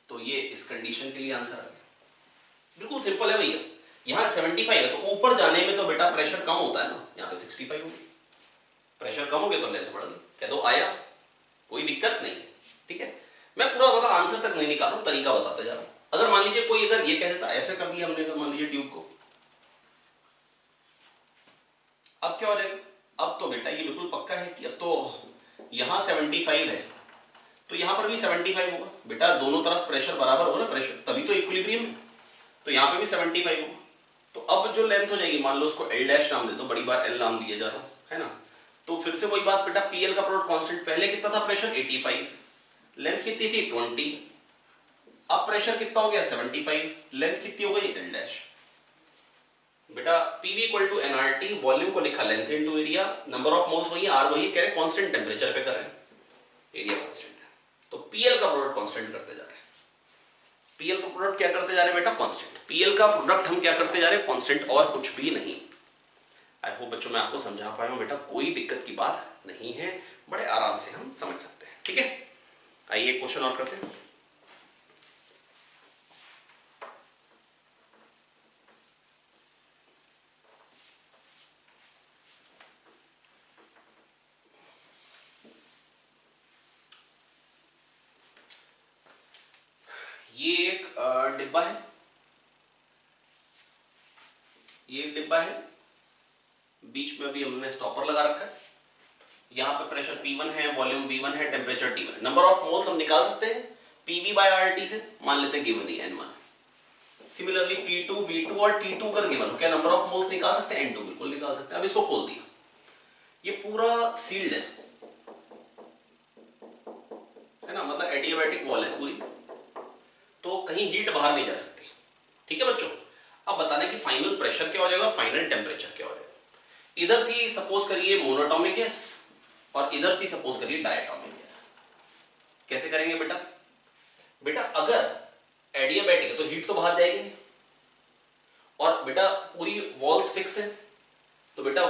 तो ये इस कंडीशन के लिए आंसर आ गया। बिल्कुल सिंपल है भैया, यहां 75 है तो ऊपर जाने में तो बेटा प्रेशर कम होता है ना, यहां पे 65 हो गई, प्रेशर कम हो गया तो लेंथ बढ़ गई, कह दो आया, कोई दिक्कत नहीं, ठीक है। मैं पूरा मतलब आंसर तक नहीं निकाल रहा हूं, तरीका बताते जा रहा हूं। अगर मान लीजिए कोई अगर ये कह देता ऐसे कर दिया हमने, अगर मान लीजिए ट्यूब को, अब क्या हो जाएगा, अब तो बेटा ये बिल्कुल पक्का है कि अब तो यहां 75 है तो यहां पर भी 75 होगा बेटा, दोनों तरफ प्रेशर बराबर हो ना, प्रेशर तभी तो इक्विलिब्रियम है, तो यहां पे भी 75 होगा। तो अब जो लेंथ हो जाएगी, मान लो उसको एल डैश नाम दे दो, बड़ी बार एल नाम दिया जा रहा है ना, तो फिर से वही बात बेटा, पीएल का प्रोडक्ट कांस्टेंट, पहले कितना था प्रेशर 85, लेंथ कितनी थी 20, अब प्रेशर कितना हो गया 75, लेंथ कितनी हो गई एल डैश। बेटा PV equal to NRT, volume को लिखा length into area, number of moles वही, आर वही, कह रहे कांस्टेंट टेंपरेचर पे कर रहे हैं, एरिया कांस्टेंट है, तो पीएल का प्रोडक्ट कांस्टेंट करते जा रहे हैं। पीएल का प्रोडक्ट क्या करते जा रहे हैं बेटा? कांस्टेंट। पीएल का प्रोडक्ट हम क्या करते जा रहे हैं? कांस्टेंट, और कुछ भी नहीं। आई होप बच्चों मैं आपको समझा पाया हूं बेटा, कोई दिक्कत की बात नहीं है, बड़े आराम से हम समझ सकते हैं। ठीक है, आइए एक क्वेश्चन और करते हैं। ये एक डिब्बा है, ये एक डिब्बा है, बीच में अभी हमने स्टॉपर लगा रखा है, यहाँ पे प्रेशर P1 है, वॉल्यूम V1 है, टेम्परेचर T1 है। नंबर ऑफ मोल्स हम निकाल सकते हैं PV बाय RT से, मान लेते हैं गिवन ही N1। सिमिलरली P2, V2 और T2 अगर गिवन हो, क्या नंबर ऑफ मोल्स निकाल सकते हैं? N2 बिल्कुल निकाल सकते हैं। अब इसको खोल दिया, ये पूरा सील्ड है ना, मतलब एडियाबैटिक वॉल है पूरी, तो कहीं हीट बाहर नहीं जा सकती। ठीक है बच्चों, अब बताने कि फाइनल प्रेशर क्या हो जाएगा, फाइनल टेम्परेचर क्या हो जाएगा। इधर थी सपोज करिए मोनोटॉमिक गैस, और इधर थी सपोज करिए डायटॉमिक गैस। कैसे करेंगे बेटा? बेटा अगर एडियाबैटिक है तो हीट तो बाहर जाएगी नहीं, और बेटा पूरी वॉल्स फिक्स है, तो बेटा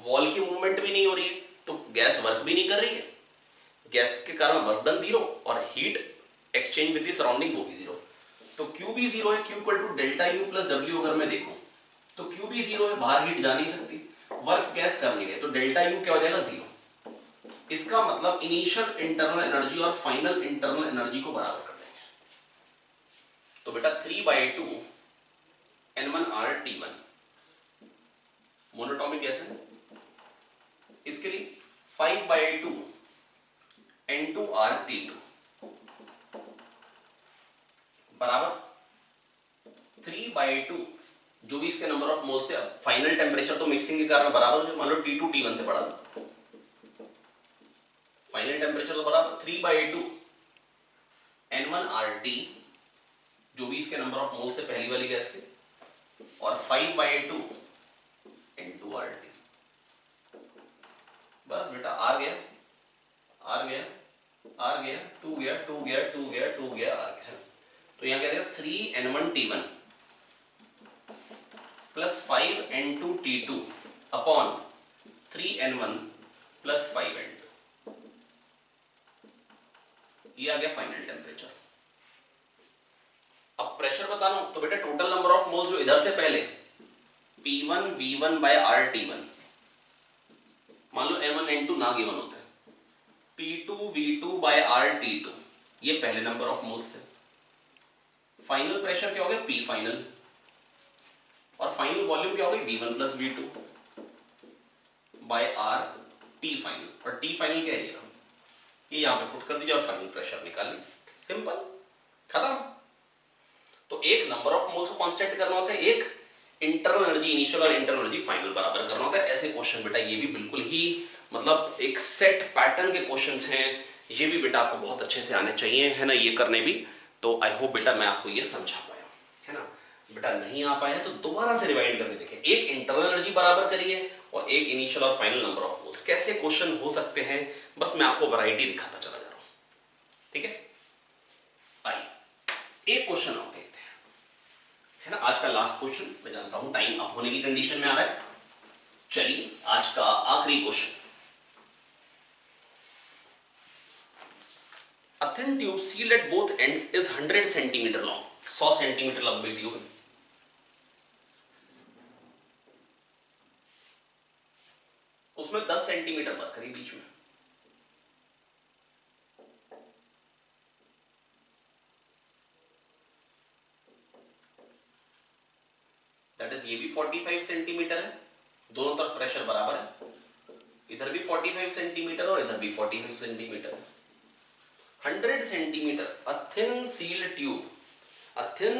वॉल की मूवमेंट भी नहीं हो रही है, तो गैस वर्क भी नहीं कर रही है, गैस के कारण वर्क डन जीरो, और heat exchange with the surrounding वो भी जीरो। तो क्यू भी जीरो है, Q equal to delta U plus W अगर मैं देखूं तो क्यू भी जीरो है, बाहर हीट जा नहीं सकती, वर्क गैस कर नहीं रहे, तो डेल्टा यू क्या हो जाएगा? जीरो। इसका मतलब इनिशियल इंटरनल एनर्जी और फाइनल इंटरनल एनर्जी को बराबर कर देंगे। तो बेटा 3/2 N1R T1 मोनोटॉमिक गैस है, इसके लिए 5/2 N2R T2 बराबर 3/2 जो भी इसके नंबर ऑफ मोल्स से, अब फाइनल टेम्परेचर तो मिक्सिंग के कारण बराबर हो, मान लो T2 T1 से बड़ा था, फाइनल टेम्परेचर तो बराबर 3/2 N1RT जो भी इसके नंबर ऑफ मोल्स से पहली वाली गैस के, और 5/2 N2RT। बस बेटा आर गया, आर गया, आर गया, 2 गया, 2 गया, 2 गया, 2 गया, आर गया। तो यहां क्या देगा? 3N1T1 plus 5N2T2 upon 3N1 plus 5N2। ये आ गया फाइनल टेम्परेचर। अब प्रेशर बता रहा हूं, तो बेटा टोटल नंबर ऑफ मोल्स जो इधर थे पहले P1 V1 बाय RT1, मान लो N1 N2 ना गिवन होते, P2 V2 बाय RT2, ये पहले नंबर ऑफ मोल्स थे। फाइनल प्रेशर क्या हो गया? P फाइनल, और फाइनल वॉल्यूम क्या हो गई? V1 plus V2 by R T final, और T फाइनल क्या है? ये यहां पे पुट कर दीजिए और फाइनल प्रेशर निकाल लीजिए, सिंपल, खत्म। तो एक नंबर ऑफ मोल्स को कांस्टेंट करना होता है, एक इंटरनल एनर्जी इनिशियल और इंटरनल एनर्जी फाइनल बराबर करना होता है। ऐसे क्वेश्चन बेटा ये भी बिल्कुल ही मतलब एक सेट पैटर्न के क्वेश्चंस हैं, ये भी बेटा आपको बहुत अच्छे से आने चाहिए, है ना, ये करने भी। तो आई होप बेटा मैं आपको ये समझा पाया, है ना। बेटा नहीं आ पाया तो दोबारा से रिवाइंड करके देखें, एक इंटरनल एनर्जी बराबर करिए और एक इनिशियल और फाइनल नंबर ऑफ मोल्स, कैसे क्वेश्चन हो सकते हैं, बस मैं आपको वैरायटी दिखाता चला जा रहा हूं। ठीक है, आइए एक क्वेश्चन और देखते हैं, है ना, आज का लास्ट क्वेश्चन। मैं जानता हूं टाइम अप होने की कंडीशन में आ रहा है, चलिए आज का आखिरी question. A thin tube sealed at both ends is 100 centimetre long, 100 centimetre लंबी ट्यूब है, उसमें 10 सेंटीमीटर मरकरी बीच में, दैट इज ये भी 45 सेंटीमीटर है, दोनों तरफ प्रेशर बराबर है, इधर भी 45 सेंटीमीटर और इधर भी 45 सेंटीमीटर है। 100 centimetre, a thin sealed tube, a thin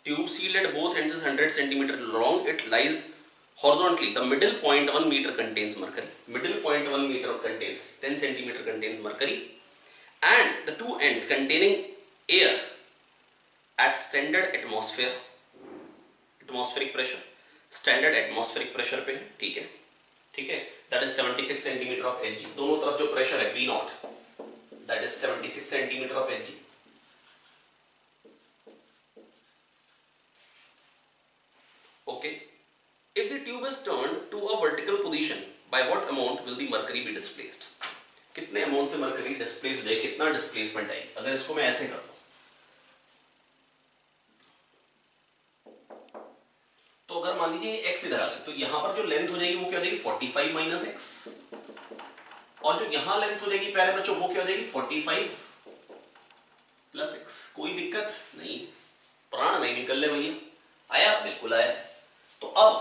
tube sealed at both ends is 100 centimeter long, it lies horizontally, the middle 0.1 meter contains mercury, middle 0.1 meter contains 10 centimeter contains mercury, and the two ends containing air at standard atmospheric pressure, standard atmospheric pressure पे है, ठीक है, ठीक है, that is 76 centimetre of Hg। दोनों तरफ जो pressure है P naught that is 76 centimetre of Hg। Okay, if the tube is turned to a vertical position by what amount will the mercury be displaced? कितने amount से mercury displace हो जाए, कितना displacement आएगी? अगर इसको मैं ऐसे कर दूं तो अगर मान लीजिए x इधर आ गया तो यहां पर जो लेंथ हो जाएगी वो क्या हो जाएगी 45 माइनस एक्स, और जो यहां लेंथ हो जाएगी प्यारे बच्चों वो क्या हो जाएगी 45 प्लस एक्स। कोई दिक्कत नहीं, प्राण नहीं निकल ले भैया, आया बिल्कुल आया। तो अब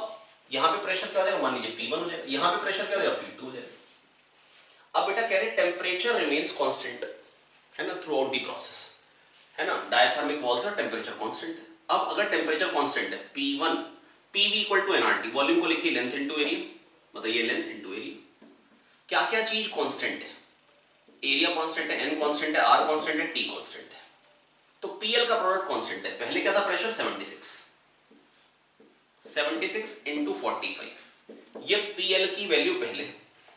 यहां पे प्रेशर क्या हो जाएगा, मान लीजिए P1 हो जाएगा, यहां पे प्रेशर क्या हो जाएगा P2 हो जाएगा। अब बेटा कह रहे टेम्परेचर रिमेन्स कांस्टेंट है ना थ्रू आउट द प्रोसेस, है ना, डायथर्मिक वॉल्स का टेम्परेचर कांस्टेंट है। अब अगर टेम्परेचर कांस्टेंट है P1 PV equal to nRT, volume को लिखिए लेंथ इनटू एरिया, बताइए लेंथ इनटू एरिया। क्या क्या चीज कांस्टेंट है? एरिया कांस्टेंट है, n कांस्टेंट है, r कांस्टेंट है, t कांस्टेंट है। तो PL का प्रोडक्ट कांस्टेंट है। पहले क्या था प्रेशर 76 इंटू 45, ये PL की वैल्यू पहले।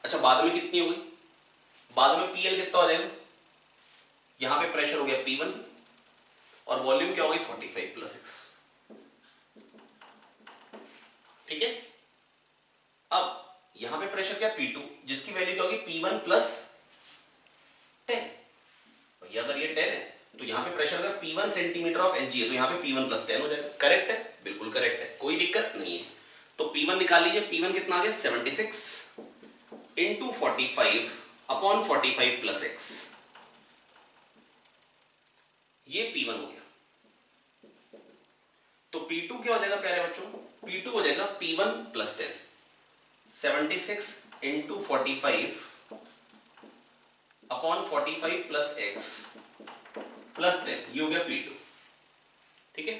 अच्छा बाद में कितनी हो गई? बाद में PL कितना हो जाएगा? यहां पे प्रेशर हो गया P1 और वॉल्यूम क्या हो गई 45 प्लस एक्स, ठीक है। अब यहां पे प्रेशर क्या P2 जिसकी वैल्यू क्या होगी P1 प्लस 10। भैया अगर ये 10 है तो यहां पे प्रेशर अगर P1 सेंटीमीटर ऑफ Hg है तो यहां पे P1 प्लस 10 हो जाएगा। करेक्ट है, बिल्कुल करेक्ट है, कोई दिक्कत नहीं है। तो P1 निकाल लीजिए, P1 कितना आ गया 76 इंटू 45 अपॉन 45 प्लस एक्स, ये P1 हो गया। तो P2 क्या हो जाएगा प्यारे बच्चों? P2 हो जाएगा P1 plus 10, 76 into 45 upon 45 plus x plus 10, ये हो गया P2, ठीक है।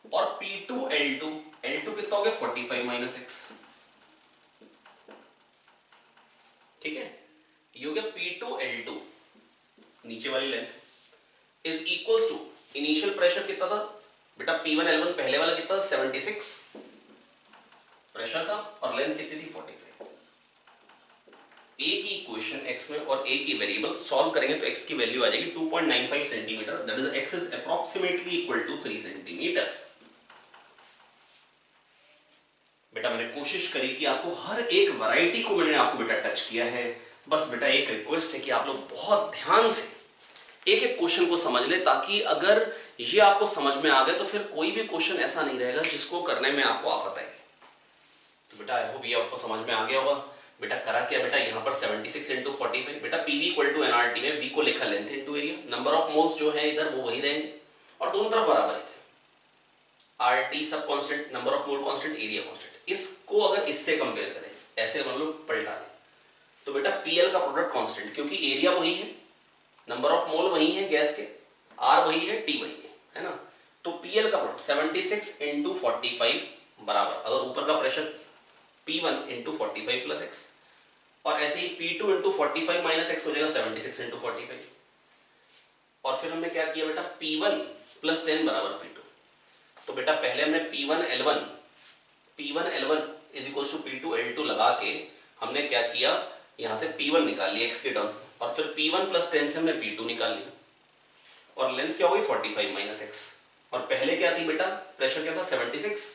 और P2 L2 कितना हो गया 45 माइनस एक्स, ठीक है, ये हो गया P2 L2 नीचे वाली length is equals to initial pressure कितना था बेटा P1 L1 पहले वाला कितना था 76 प्रेशर था और लेंथ कितनी थी 45। एक ही इक्वेशन x में और एक ही वेरिएबल सॉल्व करेंगे तो x की वैल्यू आ जाएगी 2.95 centimetre, that is x is approximately equal to 3 centimetre. बेटा मैंने कोशिश करी कि आपको हर एक वैरायटी को मैंने आपको बेटा टच किया है। बस बेटा एक रिक्वेस्ट है कि आप लोग बहुत ध्यान से एक एक क्वेश्चन को समझ ले, ताकि अगर ये आपको समझ में आ गए तो फिर कोई भी क्वेश्चन ऐसा नहीं रहेगा जिसको करने में आपको आफत आएगी। तो बेटा आई होप ये आपको समझ में आ गया होगा। बेटा करा क्या बेटा, यहाँ पर 76 इंटू 45, बेटा PV इक्वल टू nRT में V को लिखा length into area, number of moles जो है इधर वो वही रहेंगे और दोनों तरफ बराबर ही थे। RT सब constant, number of mole constant, area constant. इसको अगर इससे कंपेयर करें, ऐसे मतलब पलटा दें, तो बेटा PL का प्रोडक्ट कांस्टेंट, क्योंकि एरिया वही है, नंबर ऑफ मोल वही है गैस के, R वही है, T वही है ना। तो PL का प्रोडक्ट 76 इंटू 45 बराबर, अगर ऊपर का pressure P1 into 45 plus x, और ऐसे ही P2 इंटू 45 माइनस एक्स हो जाएगा 76 इंटू 45। और फिर हमने क्या किया बेटा, P1 प्लस 10 बराबर P2। तो बेटा पहले हमने P1 L1 is equal to P2 L2 लगा के हमने क्या किया, यहां से P1 निकाल लिया x के टर्म, और फिर P1 प्लस 10 से हमने P2 निकाल लिया, और लेंथ क्या हो गई 45 माइनस एक्स। और पहले क्या थी बेटा, प्रेशर क्या था 76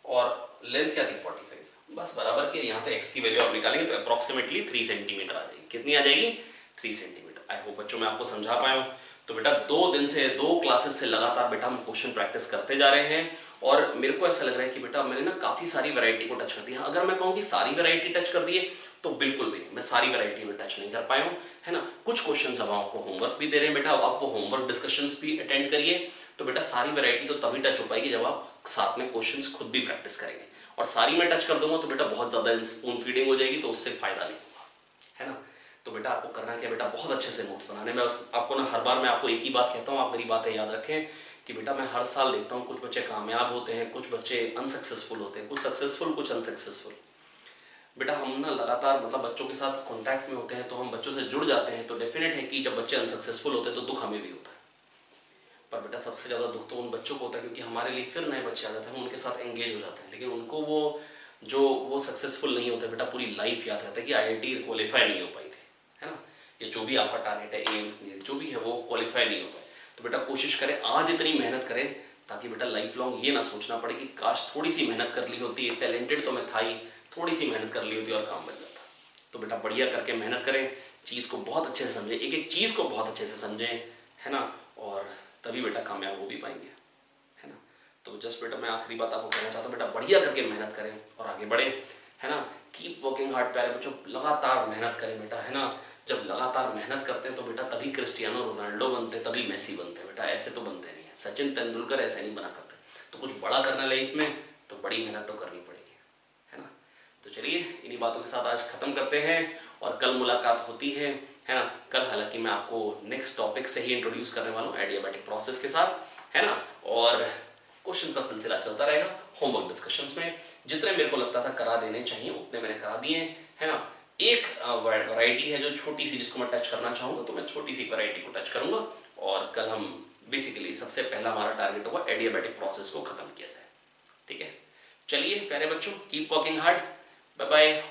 और लेंथ क्या थी 45, बस बराबर के यहाँ से x की वैल्यू आप निकालेंगे तो अप्रोक्सीमेटली 3 सेंटीमीटर आ जाएगी। कितनी आ जाएगी? 3 सेंटीमीटर। आई होप बच्चों मैं आपको समझा पाया हूँ। तो बेटा 2 दिन से 2 क्लासेस से लगातार बेटा हम क्वेश्चन प्रैक्टिस करते जा रहे हैं, और मेरे को ऐसा लग रहा है कि बेटा मैंने ना काफी सारी वैरायटी को टच कर दिया। अगर मैं कहूँ कि सारी वैरायटी टच कर दिए तो बिल्कुल भी नहीं, मैं सारी वैरायटी में टच नहीं कर पाया हूँ, है ना। कुछ क्वेश्चंस अब आपको होमवर्क भी दे रहे हैं बेटा, अब आप वो होमवर्क डिस्कशंस भी अटेंड करिए। तो बेटा सारी वैरायटी तो तभी टच हो पाएगी जब आप साथ में क्वेश्चंस खुद भी प्रैक्टिस करेंगे, और सारी मैं टच कर दूंगा तो बेटा बहुत ज्यादा स्पून फीडिंग हो जाएगी, तो उससे फायदा नहीं होगा, है ना। तो बेटा आपको करना क्या बेटा, बहुत अच्छे से नोट्स बनाने में। आपको ना हर बार मैं आपको एक ही बात कहता हूँ, आप मेरी बातें याद रखें कि बेटा मैं हर साल देखता हूँ कुछ बच्चे कामयाब होते हैं, कुछ बच्चे अनसक्सेसफुल होते हैं, कुछ सक्सेसफुल कुछ अनसक्सेसफुल। बेटा हम ना लगातार मतलब बच्चों के साथ कांटेक्ट में होते हैं, तो हम बच्चों से जुड़ जाते हैं, तो डेफिनेट है कि जब बच्चे अनसक्सेसफुल होते हैं तो दुख हमें भी होता है। पर बेटा सबसे ज़्यादा दुख तो उन बच्चों को होता है, क्योंकि हमारे लिए फिर नए बच्चे आ जाते हैं, हम उनके साथ एंगेज हो जाते हैं, लेकिन उनको वो सक्सेसफुल नहीं होते बेटा, पूरी लाइफ याद रहता है कि IIT क्वालिफाई नहीं हो पाई थी, है ना, या जो भी आपका टारगेट है, एम्स नीट जो भी है वो क्वालिफाई नहीं हो पाए। तो बेटा कोशिश करें आज इतनी मेहनत करें ताकि बेटा लाइफ लॉन्ग ये ना सोचना पड़े कि काश थोड़ी सी मेहनत कर ली होती, टैलेंटेड तो मैं था ही, थोड़ी सी मेहनत कर ली होती और काम बन जाता। तो बेटा बढ़िया करके मेहनत करें, चीज़ को बहुत अच्छे से समझें, एक एक चीज़ को बहुत अच्छे से समझें, है ना, और तभी बेटा कामयाब हो भी पाएंगे, है ना। तो जस्ट बेटा मैं आखिरी बात आपको कहना चाहता हूँ, बेटा बढ़िया करके मेहनत करें और आगे बढ़ें, है ना। कीप वर्किंग हार्ड, प्यारे बच्चों, लगातार मेहनत करें बेटा, है ना। जब लगातार मेहनत करते हैं तो बेटा तभी क्रिस्टियानो रोनाल्डो बनते हैं, तभी मेसी बनते हैं बेटा, ऐसे तो बनते नहीं है। सचिन तेंदुलकर ऐसे नहीं बना करते। तो कुछ बड़ा करना लाइफ में तो बड़ी मेहनत तो करनी पड़ेगी, है ना। तो चलिए इन्हीं बातों के साथ आज खत्म करते हैं और कल मुलाकात होती है ना। कल हालांकि मैं आपको नेक्स्ट टॉपिक से ही इंट्रोड्यूस करने वाला हूँ, एडियाबैटिक प्रोसेस के साथ, है ना। और क्वेश्चन का सिलसिला चलता रहेगा होमवर्क डिस्कशंस में। जितने मेरे को लगता था करा देने चाहिए उतने मैंने करा दिए, है ना। एक वैरायटी है जो छोटी सी, जिसको मैं टच करना चाहूँगा, तो मैं छोटी सी वैरायटी को टच करूँगा और कल हम बेसिकली सबसे पहला हमारा टारगेट होगा एडियाबैटिक प्रोसेस को खत्म किया जाए, ठीक है। चलिए प्यारे बच्चों, keep working hard, bye bye.